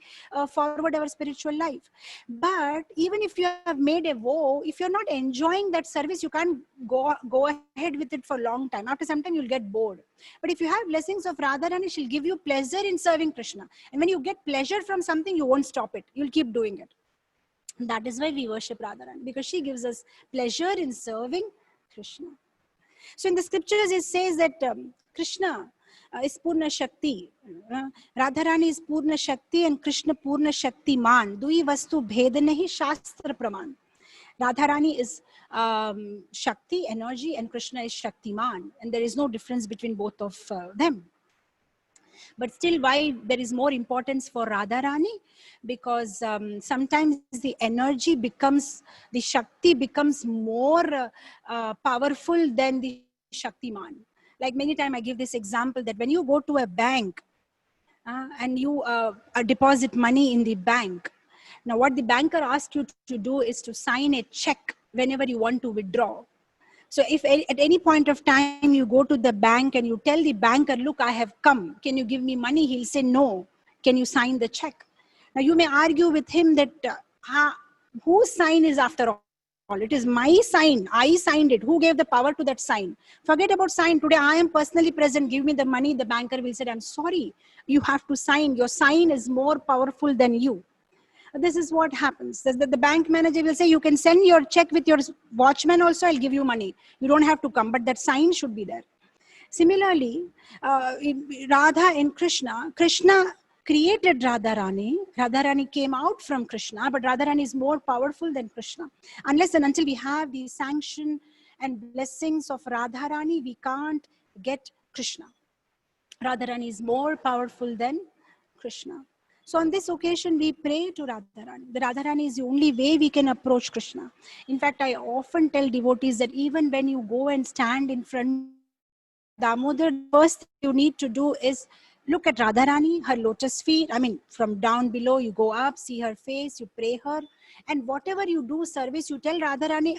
Speaker 1: forward our spiritual life. But even if you have made a vow, if you're not enjoying that service, you can't go ahead with it for a long time. After some time, you'll get bored. But if you have blessings of Radharani, she'll give you pleasure in serving Krishna. And when you get pleasure from something, you won't stop it. You'll keep doing it. That is why we worship Radharani, because she gives us pleasure in serving Krishna. So in the scriptures, it says that Krishna is Purna Shakti. Radharani is Purna Shakti and Krishna Purna Shakti Man. Dui Vastu Bheda Nahi Shastra Praman. Radharani is Shakti, energy, and Krishna is Shakti Man. And there is no difference between both of them. But still, why there is more importance for Radharani? Because sometimes the energy becomes, the Shakti becomes more powerful than the Shaktiman. Like many times I give this example that when you go to a bank and you deposit money in the bank, now what the banker asks you to do is to sign a check whenever you want to withdraw. So if at any point of time you go to the bank and you tell the banker, look, I have come, can you give me money? He'll say, no. Can you sign the check? Now you may argue with him that whose sign is after all? It is my sign. I signed it. Who gave the power to that sign? Forget about sign. Today I am personally present. Give me the money. The banker will say, I'm sorry. You have to sign. Your sign is more powerful than you. This is what happens. The bank manager will say, you can send your check with your watchman also, I'll give you money. You don't have to come, but that sign should be there. Similarly, Radha and Krishna created Radharani. Radharani came out from Krishna, but Radharani is more powerful than Krishna. Unless and until we have the sanction and blessings of Radharani, we can't get Krishna. Radharani is more powerful than Krishna. So on this occasion, we pray to Radharani. The Radharani is the only way we can approach Krishna. In fact, I often tell devotees that even when you go and stand in front of Damodar, the first thing you need to do is look at Radharani, her lotus feet. I mean, from down below, you go up, see her face, you pray her. And whatever you do service, you tell Radharani,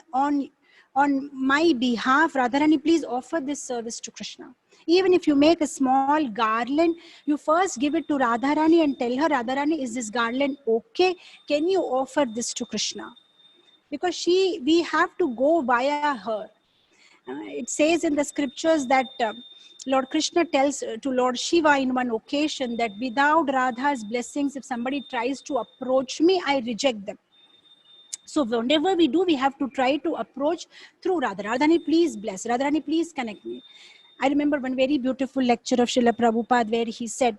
Speaker 1: on my behalf, Radharani, please offer this service to Krishna. Even if you make a small garland, you first give it to Radharani and tell her, Radharani, is this garland okay? Can you offer this to Krishna? Because we have to go via her. It says in the scriptures that Lord Krishna tells to Lord Shiva in one occasion that without Radha's blessings, if somebody tries to approach me, I reject them. So whenever we do, we have to try to approach through Radha. Radharani, please bless. Radharani, please connect me. I remember one very beautiful lecture of Srila Prabhupada where he said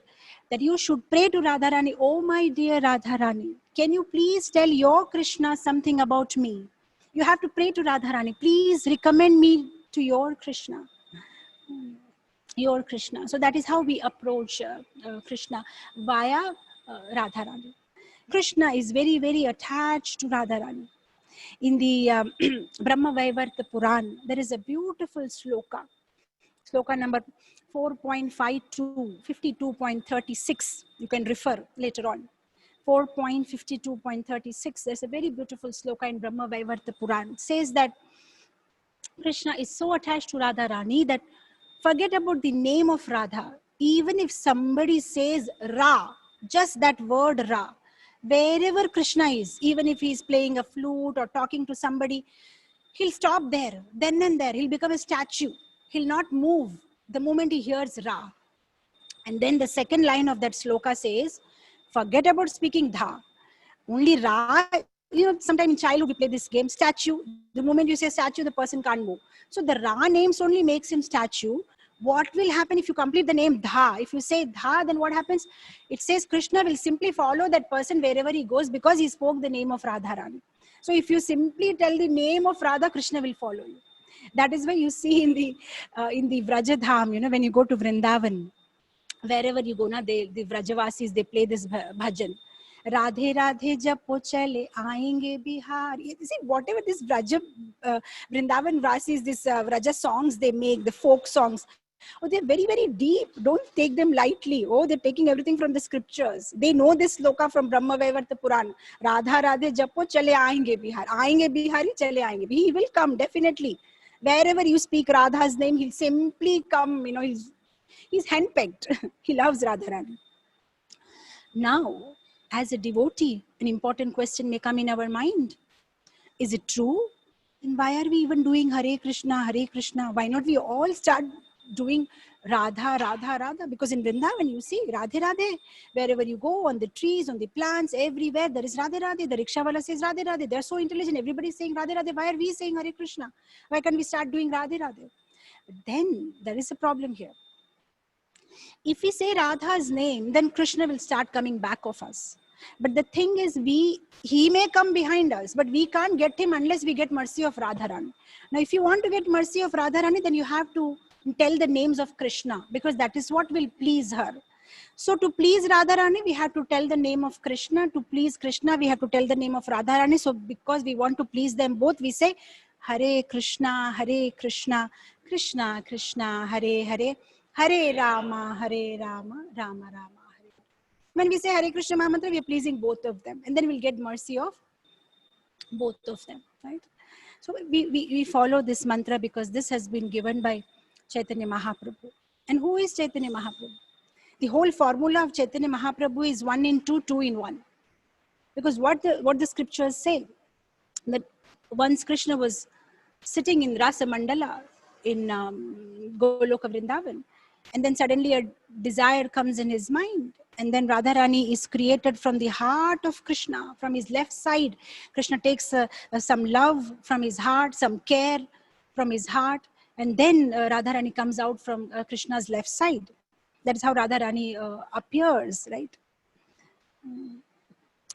Speaker 1: that you should pray to Radharani, oh my dear Radharani, can you please tell your Krishna something about me? You have to pray to Radharani, please recommend me to your Krishna. Your Krishna. So that is how we approach Krishna via Radharani. Krishna is very, very attached to Radharani. In the Brahma Vaivarta Puran, there is a beautiful sloka. Sloka number 4.52, 52.36. You can refer later on. 4.52.36. There's a very beautiful sloka in Brahma Vaivarta Puran. It says that Krishna is so attached to Radharani that forget about the name of Radha. Even if somebody says Ra, just that word Ra, wherever Krishna is, even if he's playing a flute or talking to somebody, he'll stop there, then and there. He'll become a statue. He'll not move the moment he hears Ra. And then the second line of that sloka says, forget about speaking Dha. Only Ra, sometime in childhood we play this game, statue. The moment you say statue, the person can't move. So the Ra names only makes him statue. What will happen if you complete the name Dha? If you say Dha, then what happens? It says Krishna will simply follow that person wherever he goes because he spoke the name of Radharani. So if you simply tell the name of Radha, Krishna will follow you. That is why you see in the Vrajadham, when you go to Vrindavan, wherever you go now, the Vrajavasis, they play this bhajan. Radhe Radhe Japo Chale Aayenge Bihar. You see, whatever this Vrindavan Vasis, this Vraja songs they make, the folk songs, oh, they're very, very deep. Don't take them lightly. Oh, they're taking everything from the scriptures. They know this sloka from Brahma Vaivarta Puran. Radha Radhe Japo Chale Aayenge Bihar. Aayenge Bihari Chale Aayenge. He will come, definitely. Wherever you speak Radha's name, he'll simply come. He's handpicked. He loves Radharani. Now, as a devotee, an important question may come in our mind. Is it true? Then why are we even doing Hare Krishna, Hare Krishna? Why not we all start doing Radha, Radha, Radha? Because in Vrindavan, you see, Radhe, Radhe. Wherever you go, on the trees, on the plants, everywhere, there is Radhe, Radhe. The rickshawala says Radhe, Radhe. They're so intelligent. Everybody's saying Radhe, Radhe. Why are we saying Hare Krishna? Why can't we start doing Radhe, Radhe? But then there is a problem here. If we say Radha's name, then Krishna will start coming back of us. But the thing is, he may come behind us, but we can't get him unless we get mercy of Radharani. Now, if you want to get mercy of Radharani, then you have to tell the names of Krishna, because that is what will please her. So to please Radharani, we have to tell the name of Krishna. To please Krishna, we have to tell the name of Radharani. So because we want to please them both, we say Hare Krishna, Krishna Krishna, Hare Hare, Hare Rama, Rama Rama. Hare. When we say Hare Krishna Mahamantra, we are pleasing both of them. And then we'll get mercy of both of them, right? So we follow this mantra because this has been given by Chaitanya Mahaprabhu. And who is Chaitanya Mahaprabhu? The whole formula of Chaitanya Mahaprabhu is 1 in 2, 2 in 1. Because what the scriptures say, that once Krishna was sitting in Rasa Mandala in Goloka Vrindavan, and then suddenly a desire comes in his mind. And then Radharani is created from the heart of Krishna, from his left side. Krishna takes some love from his heart, some care from his heart. And then Radharani comes out from Krishna's left side. That is how Radharani appears, right?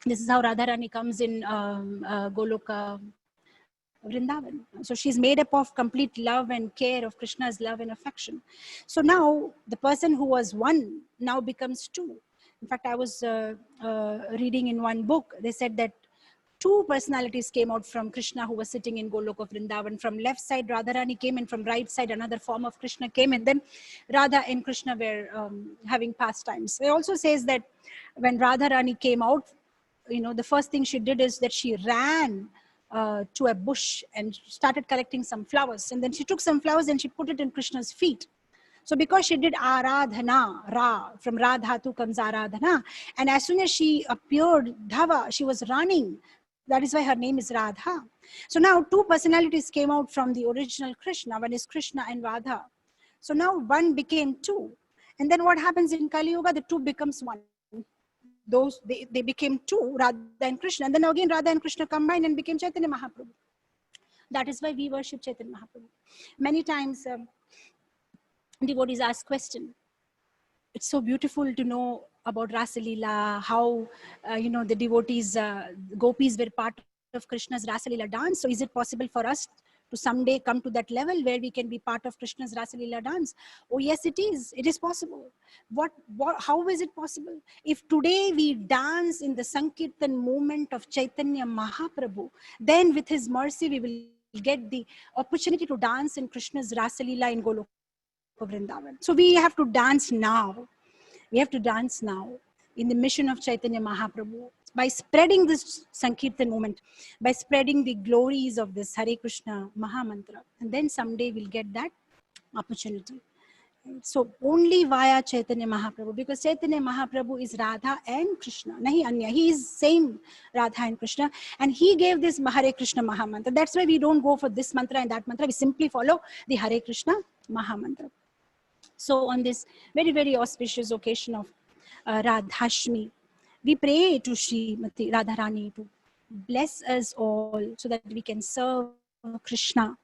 Speaker 1: This is how Radharani comes in Goloka Vrindavan. So she's made up of complete love and care of Krishna's love and affection. So now the person who was 1 now becomes 2. In fact, I was reading in one book, they said that 2 personalities came out from Krishna who was sitting in Goloka Vrindavan. From left side, Radharani came, and from right side, another form of Krishna came, and then Radha and Krishna were having pastimes. It also says that when Radharani came out, the first thing she did is that she ran to a bush and started collecting some flowers. And then she took some flowers and she put it in Krishna's feet. So because she did Aradhana, Ra, from Ra Dhatu comes Aradhana. And as soon as she appeared, Dhava, she was running. That is why her name is Radha. So now 2 personalities came out from the original Krishna. One is Krishna and Radha. So now 1 became 2. And then what happens in Kali Yuga? The 2 becomes 1. They became 2, Radha and Krishna. And then again Radha and Krishna combined and became Chaitanya Mahaprabhu. That is why we worship Chaitanya Mahaprabhu. Many times devotees ask question. It's so beautiful to know about Rasa Leela, how the devotees, gopis were part of Krishna's Rasa Leela dance. So is it possible for us to someday come to that level where we can be part of Krishna's Rasa Leela dance? Oh yes, it is. It is possible. How is it possible? If today we dance in the Sankirtan movement of Chaitanya Mahaprabhu, then with his mercy we will get the opportunity to dance in Krishna's Rasa Leela in Goloka Vrindavan. So we have to dance now. We have to dance now in the mission of Chaitanya Mahaprabhu by spreading this Sankirtan movement, by spreading the glories of this Hare Krishna Mahamantra. And then someday we'll get that opportunity. So only via Chaitanya Mahaprabhu, because Chaitanya Mahaprabhu is Radha and Krishna, nahi anya. He is same Radha and Krishna, and he gave this Hare Krishna Mahamantra. That's why we don't go for this mantra and that mantra. We simply follow the Hare Krishna Mahamantra. So on this very, very auspicious occasion of Radhashmi, We pray to Srimati Radharani to bless us all so that we can serve Krishna.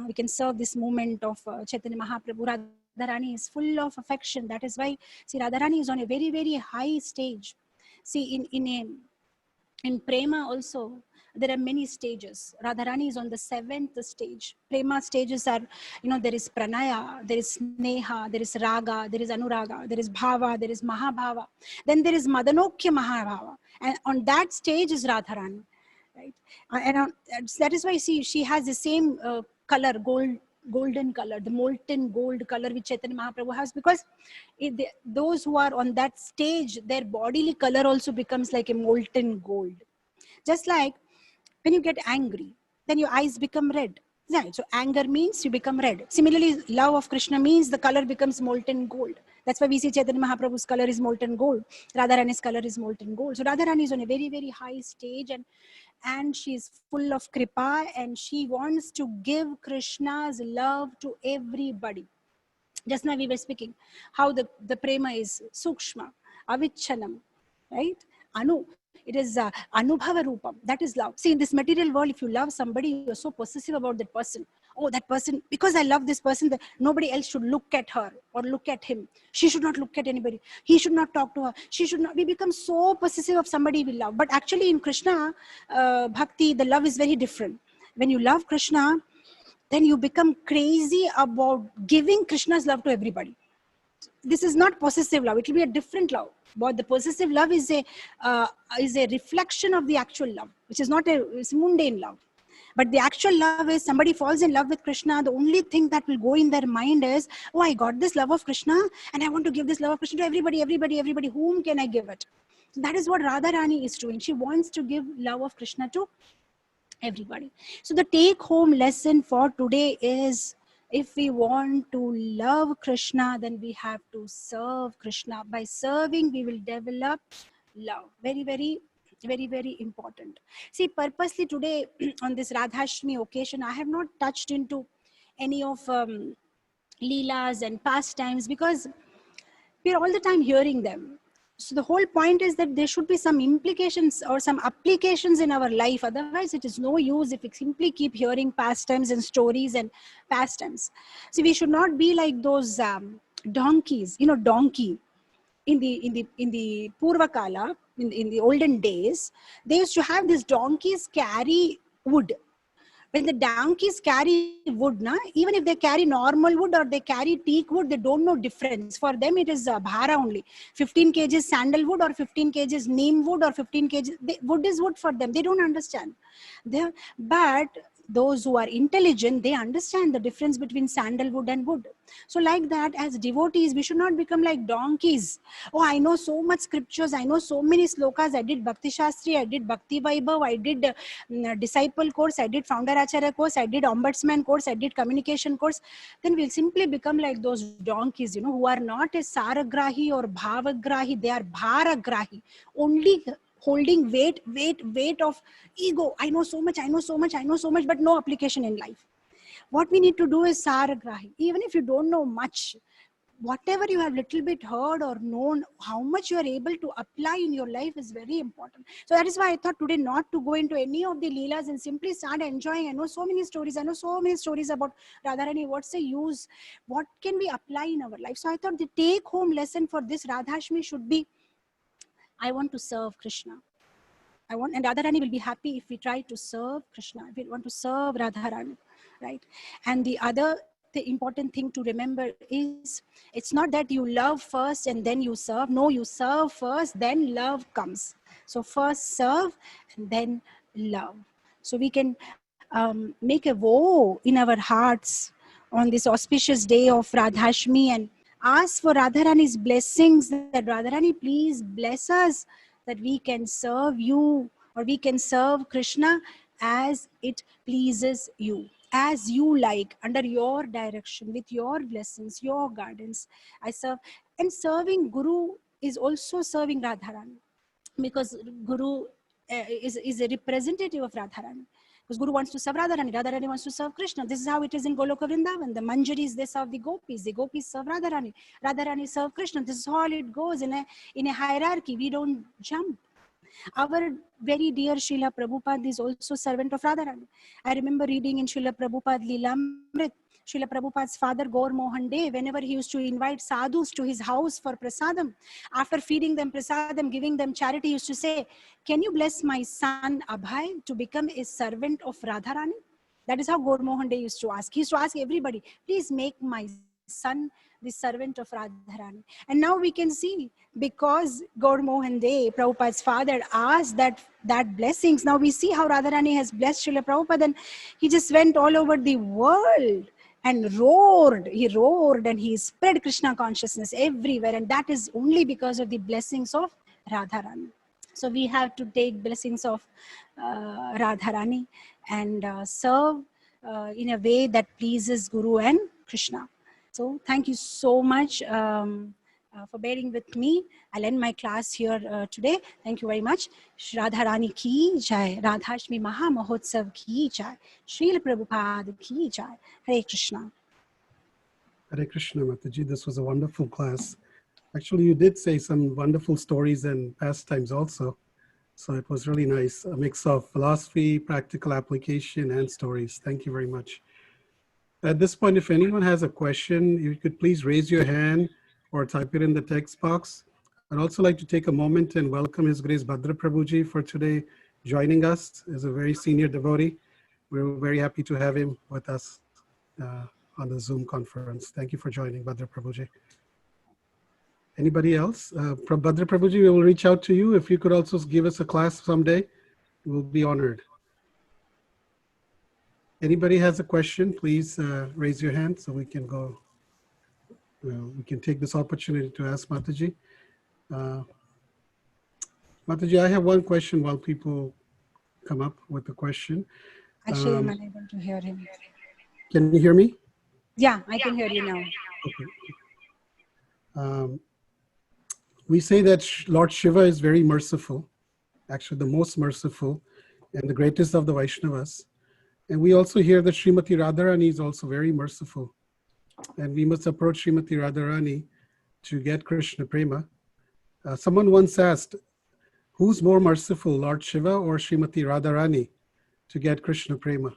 Speaker 1: We can serve this moment of Chaitanya Mahaprabhu. Radharani is full of affection. That is why, see, Radharani is on a very, very high stage. See, in prema also there are many stages. Radharani is on the 7th stage. Prema stages are, there is pranaya, there is sneha, there is raga, there is anuraga, there is bhava, there is mahabhava, then there is madanokya mahabhava, and on that stage is Radharani, right? And that is why, see, she has the same color, golden color, the molten gold color which Chaitanya Mahaprabhu has, because those who are on that stage, their bodily color also becomes like a molten gold. Just like when you get angry, then your eyes become red. Right? So anger means you become red. Similarly, love of Krishna means the color becomes molten gold. That's why we see Chaitanya Mahaprabhu's color is molten gold. Radharani's color is molten gold. So Radharani is on a very, very high stage, and she is full of kripa, and she wants to give Krishna's love to everybody. Just now we were speaking how the prema is sukshma, avichanam, right? Anu, it is anubhava rupam. That is love. See, in this material world, if you love somebody, you're so possessive about that person. Oh, that person, because I love this person, that nobody else should look at her or look at him. She should not look at anybody. He should not talk to her. She should not. We become so possessive of somebody we love. But actually, in Krishna bhakti, the love is very different. When you love Krishna, then you become crazy about giving Krishna's love to everybody. This is not possessive love. It will be a different love. But the possessive love is a reflection of the actual love, which is not it's mundane love. But the actual love is somebody falls in love with Krishna. The only thing that will go in their mind is, oh, I got this love of Krishna and I want to give this love of Krishna to everybody, everybody, everybody. Whom can I give it? So that is what Radharani is doing. She wants to give love of Krishna to everybody. So the take home lesson for today is, if we want to love Krishna, then we have to serve Krishna. By serving, we will develop love. Very, very, very, very important. See, purposely today on this Radhashtami occasion, I have not touched into any of Leelas and pastimes, because we're all the time hearing them. So the whole point is that there should be some implications or some applications in our life. Otherwise, it is no use if we simply keep hearing pastimes and stories and pastimes. So we should not be like those donkeys. Donkey in the Purvakala, in the olden days, they used to have these donkeys carry wood. When the donkeys carry wood, even if they carry normal wood or they carry teak wood, they don't know difference. For them, it is bhara only. 15 kgs sandalwood or 15 kgs neem wood or 15 kgs. Wood is wood for them. They don't understand. But those who are intelligent, they understand the difference between sandalwood and wood. So like that, as devotees, we should not become like donkeys. Oh, I know so much scriptures. I know so many slokas. I did Bhakti Shastri. I did Bhakti Vaibhav. I did disciple course. I did founder acharya course. I did ombudsman course. I did communication course. Then we'll simply become like those donkeys, who are not a saragrahi or bhavagrahi. They are bharagrahi. Only holding weight of ego. I know so much, I know so much, I know so much, but no application in life. What we need to do is saragrahi. Even if you don't know much, whatever you have little bit heard or known, how much you are able to apply in your life is very important. So that is why I thought today not to go into any of the leelas and simply start enjoying. I know so many stories. I know so many stories about Radharani. What's the use? What can we apply in our life? So I thought the take home lesson for this Radhashmi should be, I want to serve Krishna. And Radharani will be happy if we try to serve Krishna. If we want to serve Radharani, right? And the important thing to remember is, it's not that you love first and then you serve. No, you serve first, then love comes. So first serve and then love. So we can make a vow in our hearts on this auspicious day of Radhashmi and ask for Radharani's blessings, that Radharani, please bless us, that we can serve you, or we can serve Krishna as it pleases you, as you like, under your direction, with your blessings, your guidance. I serve. And serving Guru is also serving Radharani, because Guru is a representative of Radharani. Because Guru wants to serve Radharani, Radharani wants to serve Krishna. This is how it is in Goloka Vrindavan. The Manjaris, they serve the Gopis serve Radharani, Radharani serve Krishna. This is how it goes in a hierarchy. We don't jump. Our very dear Srila Prabhupada is also servant of Radharani. I remember reading in Srila Prabhupada Lilamrit, Srila Prabhupada's father Gaur Mohan De, whenever he used to invite sadhus to his house for prasadam, after feeding them prasadam, giving them charity, he used to say, can you bless my son Abhay to become a servant of Radharani? That is how Gaur Mohan De used to ask. He used to ask everybody, please make my son the servant of Radharani. And now we can see, because Gaur Mohan De, Prabhupada's father, asked that blessings, now we see how Radharani has blessed Srila Prabhupada, and he just went all over the world and roared. He roared and he spread Krishna consciousness everywhere. And that is only because of the blessings of Radharani. So we have to take blessings of Radharani and serve in a way that pleases Guru and Krishna. So thank you so much for bearing with me. I'll end my class here today. Thank you very much. Shri Radharani ki jai. Radhashmi Maha Mahotsav ki jai. Srila Prabhupada ki jai. Hare Krishna.
Speaker 2: Hare Krishna, Mataji. This was a wonderful class. Actually, you did say some wonderful stories and pastimes also. So it was really nice. A mix of philosophy, practical application, and stories. Thank you very much. At this point, if anyone has a question, you could please raise your hand or type it in the text box. I'd also like to take a moment and welcome His Grace Bhadra Prabhuji for today joining us as a very senior devotee. We're very happy to have him with us on the Zoom conference. Thank you for joining, Bhadra Prabhuji. Anybody else? Bhadra Prabhuji, we will reach out to you. If you could also give us a class someday, we'll be honored. Anybody has a question, please raise your hand so we can go. We can take this opportunity to ask Mataji. Mataji, I have one question while people come up with the question.
Speaker 1: Actually, I'm unable to hear him.
Speaker 2: Can you hear me?
Speaker 1: Yeah, I can hear you now.
Speaker 2: Okay. We say that Lord Shiva is very merciful, actually the most merciful and the greatest of the Vaishnavas. And we also hear that Srimati Radharani is also very merciful. And we must approach Srimati Radharani to get Krishna Prema. Someone once asked, who's more merciful, Lord Shiva or Srimati Radharani to get Krishna Prema?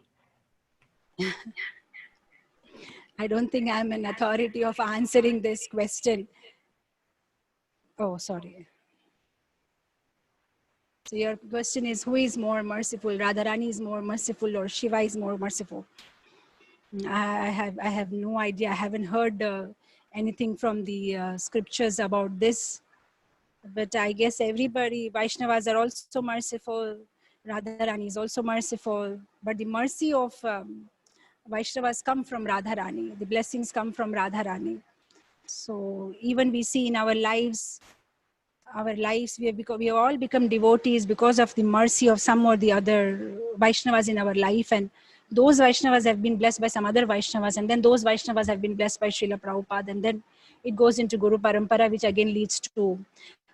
Speaker 1: I don't think I'm an authority of answering this question. Oh, sorry. So your question is, who is more merciful? Radharani is more merciful or Shiva is more merciful? I have no idea. I haven't heard anything from the scriptures about this. But I guess everybody, Vaishnavas are also merciful. Radharani is also merciful. But the mercy of Vaishnavas come from Radharani. The blessings come from Radharani. So even we see in our lives, we have all become devotees because of the mercy of some or the other Vaishnavas in our life. And those Vaishnavas have been blessed by some other Vaishnavas. And then those Vaishnavas have been blessed by Srila Prabhupada. And then it goes into Guru Parampara, which again leads to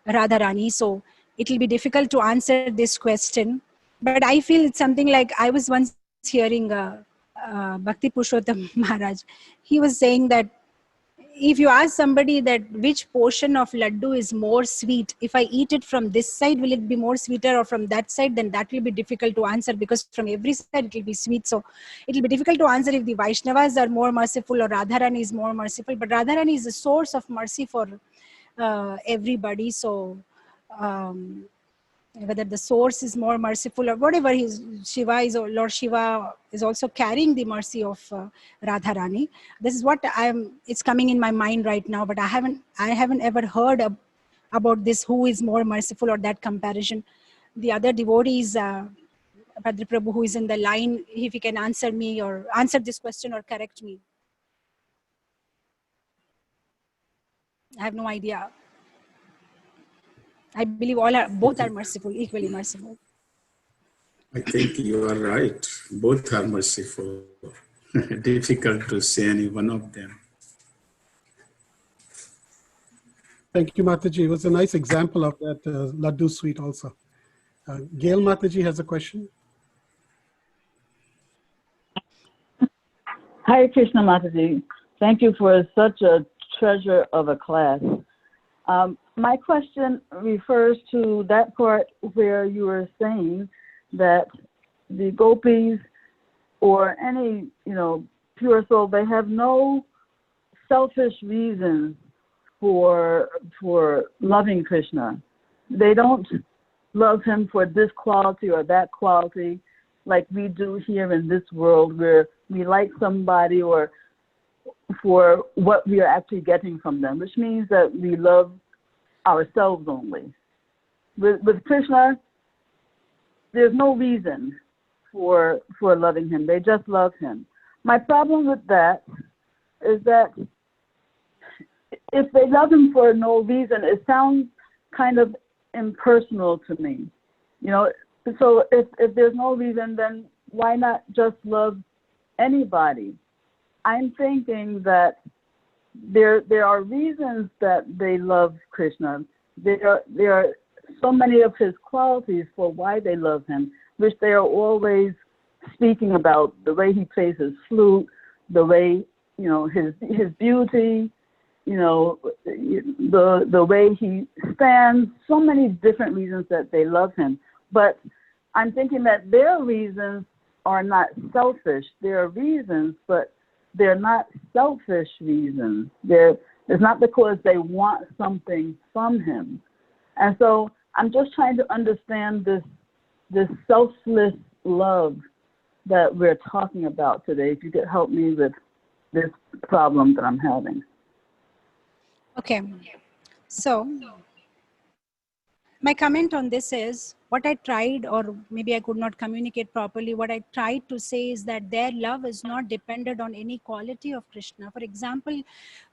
Speaker 1: Radharani. So it will be difficult to answer this question. But I feel it's something like, I was once hearing Bhakti Purushottam Maharaj. He was saying that if you ask somebody that which portion of laddu is more sweet, if I eat it from this side, will it be more sweeter, or from that side? Then that will be difficult to answer, because from every side it will be sweet. So it will be difficult to answer if the Vaishnavas are more merciful or Radharani is more merciful. But Radharani is a source of mercy for everybody. So whether the source is more merciful or whatever, Shiva is, or Lord Shiva is also carrying the mercy of Radharani. This is what it's coming in my mind right now, but I haven't ever heard about this, who is more merciful, or that comparison. The other devotees, Bhadra Prabhu, who is in the line, if he can answer me or answer this question or correct me. I have no idea. I believe both are merciful, equally merciful.
Speaker 3: I think you are right. Both are merciful. Difficult to say any one of them.
Speaker 2: Thank you, Mataji. It was a nice example of that laddu sweet also. Gail Mataji has a question.
Speaker 4: Hare Krishna Mataji. Thank you for such a treasure of a class. my question refers to that part where you were saying that the gopis or any, pure soul, they have no selfish reasons for loving Krishna. They don't love him for this quality or that quality like we do here in this world, where we like somebody or for what we are actually getting from them, which means that we love ourselves only. With Krishna, there's no reason for loving him. They just love him. My problem with that is that if they love him for no reason, it sounds kind of impersonal to me. So if there's no reason, then why not just love anybody? I'm thinking that there are reasons that they love Krishna. There are so many of his qualities for why they love him, which they are always speaking about. The way he plays his flute, the way, his beauty, the way he stands, so many different reasons that they love him. But I'm thinking that their reasons are not selfish. There are reasons, but they're not selfish reasons. It's not because they want something from him. And so I'm just trying to understand this selfless love that we're talking about today. If you could help me with this problem that I'm having.
Speaker 1: Okay. So my comment on this is, what I tried, or maybe I could not communicate properly, what I tried to say is that their love is not dependent on any quality of Krishna. For example,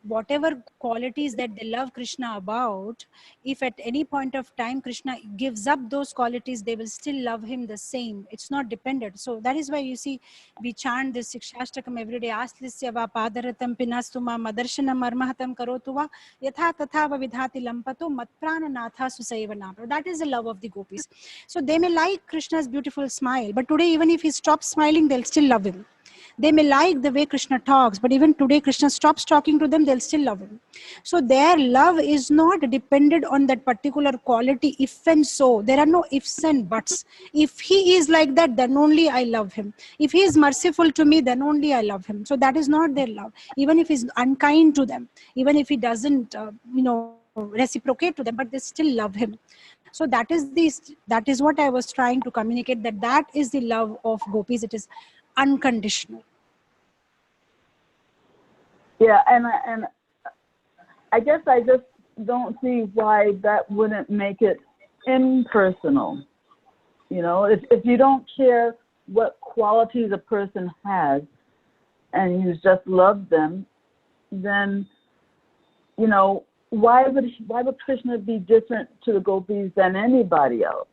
Speaker 1: whatever qualities that they love Krishna about, if at any point of time Krishna gives up those qualities, they will still love him the same. It's not dependent. So that is why you see we chant this Shikshashtakam every day. Aslisya va padaratam pinastuma madarshanam marmahatam karotuva yatha tatha va vidhati lampato matprana natha susaivanam. That is the love of the gopis. So they may like Krishna's beautiful smile, but today even if he stops smiling, they'll still love him. They may like the way Krishna talks, but even today Krishna stops talking to them, they'll still love him. So their love is not dependent on that particular quality, if and so. There are no ifs and buts. If he is like that, then only I love him. If he is merciful to me, then only I love him. So that is not their love. Even if he's unkind to them, even if he doesn't, reciprocate to them, but they still love him. So that is what I was trying to communicate, that is the love of gopis. It is unconditional.
Speaker 4: Yeah, and I guess I just don't see why that wouldn't make it impersonal. If you don't care what qualities a person has and you just love them, then, why would Krishna be different to the gopis than anybody else?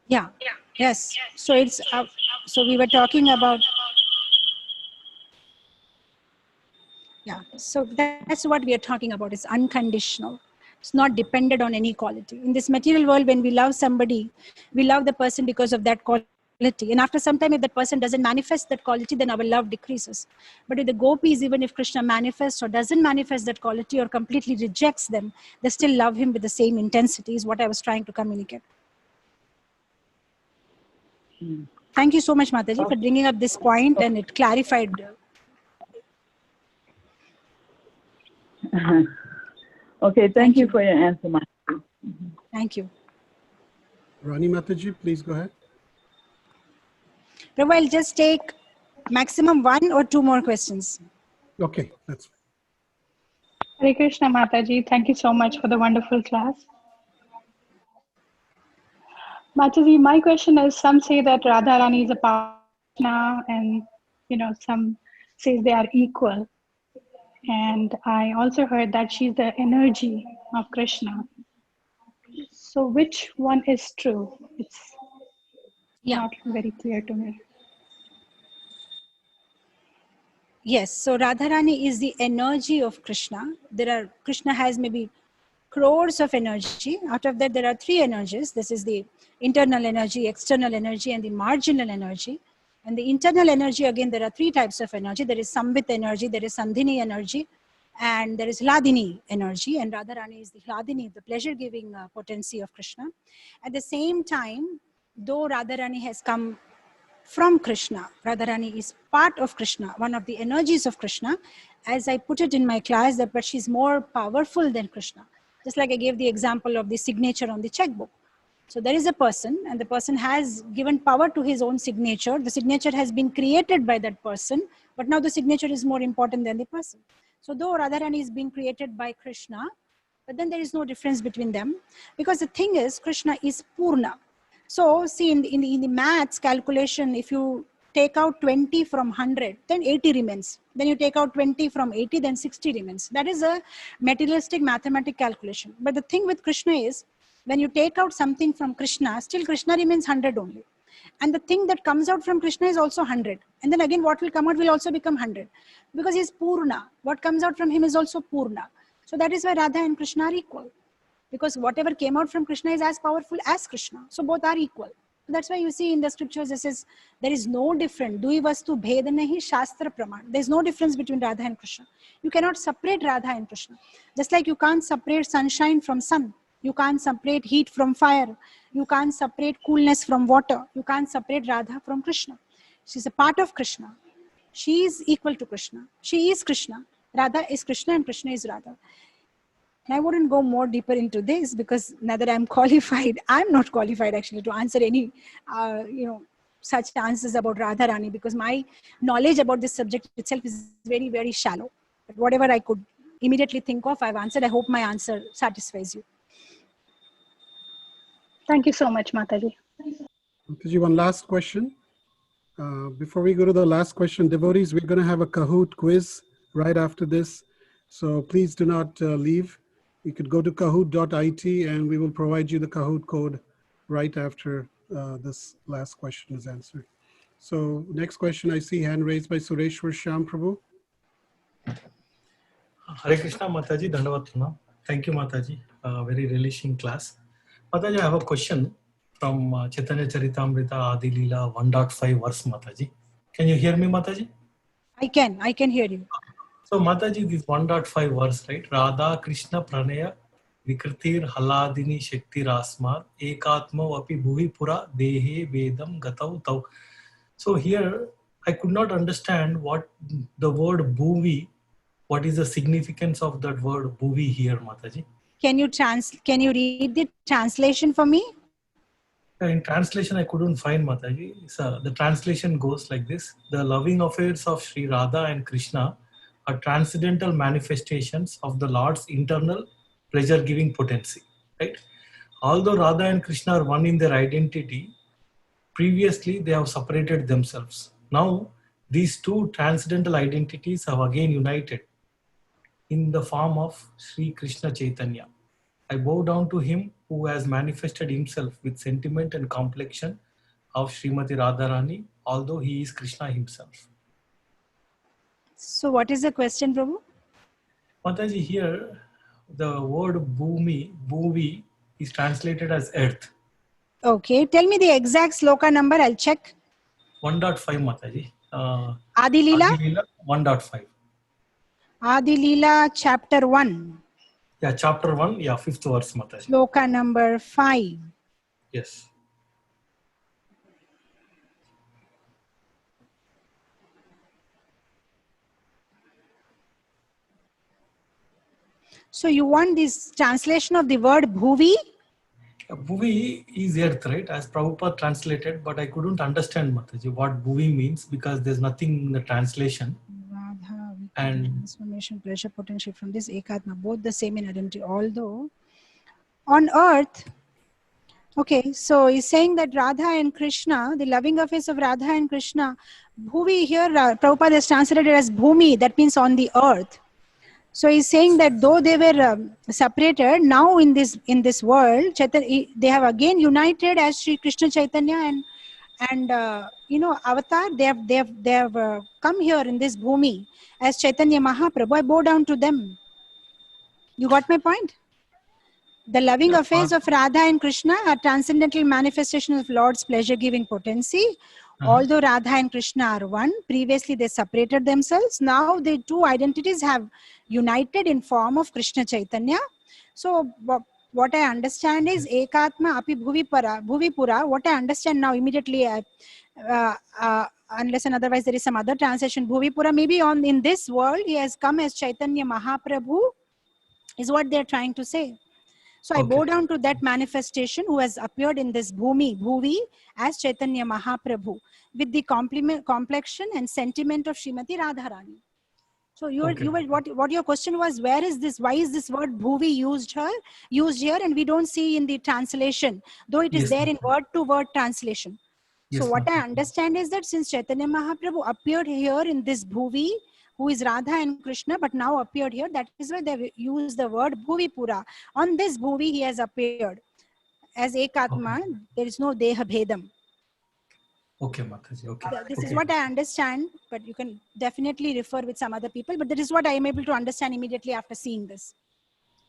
Speaker 1: Yeah. Yes. So it's so we were talking about. Yeah. So that's what we are talking about. It's unconditional. It's not dependent on any quality. In this material world, when we love somebody, we love the person because of that quality. And after some time, if that person doesn't manifest that quality, then our love decreases. But with the gopis, even if Krishna manifests or doesn't manifest that quality or completely rejects them, they still love him with the same intensity, is what I was trying to communicate. Thank you so much, Mataji, for bringing up this point, and it clarified.
Speaker 4: Okay, thank you for your answer, Mataji.
Speaker 1: Thank you.
Speaker 2: Rani Mataji, please go ahead.
Speaker 1: Prabhu, I'll just take maximum 1 or 2 more questions.
Speaker 2: Okay, that's fine.
Speaker 5: Hare Krishna Mataji, thank you so much for the wonderful class. Mataji, my question is, some say that Radharani is a part of Krishna, and some says they are equal. And I also heard that she's the energy of Krishna. So which one is true? It's not very clear to me.
Speaker 1: Yes, so Radharani is the energy of Krishna. Krishna has maybe crores of energy. Out of that, there are 3 energies. This is the internal energy, external energy, and the marginal energy. And the internal energy, again, there are 3 types of energy. There is Sambit energy, there is Sandhini energy, and there is Hladini energy, and Radharani is the Hladini, the pleasure-giving potency of Krishna. At the same time, though Radharani has come from Krishna, Radharani is part of Krishna, one of the energies of Krishna. As I put it in my class, that but she's more powerful than Krishna. Just like I gave the example of the signature on the checkbook. So there is a person, and the person has given power to his own signature. The signature has been created by that person, but now the signature is more important than the person. So though Radharani is being created by Krishna, but then there is no difference between them, because the thing is, Krishna is Purna. So see, in the maths calculation, if you take out 20 from 100, then 80 remains. Then you take out 20 from 80, then 60 remains. That is a materialistic mathematical calculation. But the thing with Krishna is, when you take out something from Krishna, still Krishna remains 100 only. And the thing that comes out from Krishna is also 100. And then again, what will come out will also become 100. Because he is Purna. What comes out from him is also Purna. So that is why Radha and Krishna are equal. Because whatever came out from Krishna is as powerful as Krishna. So both are equal. That's why you see in the scriptures, it says, there is no difference. Dui vastu bheda nahi shastra praman. There is no difference between Radha and Krishna. You cannot separate Radha and Krishna. Just like you can't separate sunshine from sun. You can't separate heat from fire. You can't separate coolness from water. You can't separate Radha from Krishna. She's a part of Krishna. She is equal to Krishna. She is Krishna. Radha is Krishna and Krishna is Radha. And I wouldn't go more deeper into this because neither I'm qualified. I'm not qualified actually to answer any, such answers about Radharani, because my knowledge about this subject itself is very, very shallow. But whatever I could immediately think of, I've answered. I hope my answer satisfies you.
Speaker 5: Thank you so much, Mataji.
Speaker 2: Mataji, one last question. Before we go to the last question, devotees, we're going to have a Kahoot quiz right after this. So please do not leave. You could go to kahoot.it and we will provide you the Kahoot code right after this last question is answered. So next question, I see hand raised by Sureshwar Shyam Prabhu.
Speaker 6: Hare Krishna, Mataji, Dandavat. Thank you, Mataji. Very relishing class. Mataji, I have a question from Chaitanya Charitamrita Adi Leela 1.5 verse, Mataji. Can you hear me, Mataji?
Speaker 1: I can hear you.
Speaker 6: So Mataji, this 1.5 verse, right? Radha Krishna Pranaya Vikritir Haladini Shakti Rasma Ekatma Vapi Bhuvi Pura Dehe Vedam Gatau Tau. So here I could not understand what the word Bhuvi, what is the significance of that word Bhuvi here, Mataji?
Speaker 1: Can you read the translation for me?
Speaker 6: In translation, I couldn't find, Mataji. So the translation goes like this: the loving affairs of Sri Radha and Krishna are transcendental manifestations of the Lord's internal pleasure-giving potency. Right? Although Radha and Krishna are one in their identity, previously they have separated themselves. Now, these two transcendental identities have again united in the form of Sri Krishna Chaitanya. I bow down to him who has manifested himself with sentiment and complexion of Srimati Radharani, although he is Krishna himself.
Speaker 1: So what is the question, Prabhu?
Speaker 6: Mataji, here the word bhuvi is translated as earth.
Speaker 1: Okay, tell me the exact sloka number, I'll check.
Speaker 6: 1.5, Mataji.
Speaker 1: Adi Leela?
Speaker 6: Adi Leela 1.5.
Speaker 1: Adi Leela chapter 1.
Speaker 6: Yeah, chapter 1, yeah, 5th verse, Mataji.
Speaker 1: Sloka number 5.
Speaker 6: Yes.
Speaker 1: So you want this translation of the word bhuvi?
Speaker 6: Bhuvi is earth, right? As Prabhupada translated, but I couldn't understand, Mataji, what bhuvi means because there's nothing in the translation.
Speaker 1: Radha,
Speaker 6: And
Speaker 1: transformation, pleasure, potential from this ekatma, both the same in identity. Although on earth, okay, so he's saying that Radha and Krishna, the loving affairs of Radha and Krishna, bhuvi here, Prabhupada has translated as bhumi, that means on the earth. So he's saying that though they were separated, now in this world, they have again united as Sri Krishna Chaitanya and Avatar. They have come here in this bhumi as Chaitanya Mahaprabhu. I bow down to them. You got my point? The loving affairs of Radha and Krishna are transcendental manifestations of Lord's pleasure-giving potency. Although Radha and Krishna are one, previously they separated themselves. Now the two identities have united in form of Krishna Chaitanya. So what I understand is Ekatma api bhuvipura. What I understand now immediately, unless and otherwise there is some other translation, bhuvipura, maybe in this world he has come as Chaitanya Mahaprabhu, is what they are trying to say. So I bow down to that manifestation who has appeared in this bhuvi as Chaitanya Mahaprabhu with the complexion and sentiment of Srimati Radharani. So what your question was, where is this, why is this word bhuvi used here, and we don't see in the translation, though it is there in word-to-word translation. So what I understand is that since Chaitanya Mahaprabhu appeared here in this bhuvi, who is Radha and Krishna, but now appeared here, that is why they use the word bhuvipura. On this bhuvi he has appeared as Ekatma. There is no Deha Bhedam.
Speaker 6: Okay, Mataji. Okay.
Speaker 1: This is what I understand, but you can definitely refer with some other people. But that is what I am able to understand immediately after seeing this.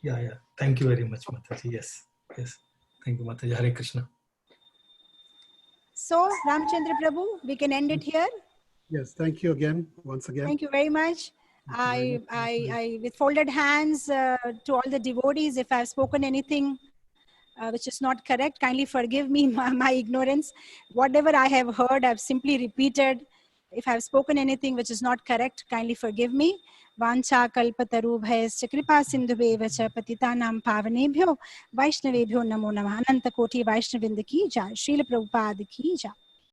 Speaker 6: Yeah. Thank you very much, Mataji. Yes. Thank you, Mataji. Hare Krishna.
Speaker 1: So, Ramchandra Prabhu, we can end it here.
Speaker 2: Yes, thank you once again.
Speaker 1: Thank you very much. I with folded hands to all the devotees, if I have spoken anything which is not correct, kindly forgive me my ignorance. Whatever I have heard, I have simply repeated. If I have spoken anything which is not correct, kindly forgive me. Vancha kalpataru bhayascha kripa sindhubeva cha patitanam pavanebhyo Vaishnavebhyo namo namah. Ananta koti Vaishnavinda ki jai. Srila Prabhupada ki jai.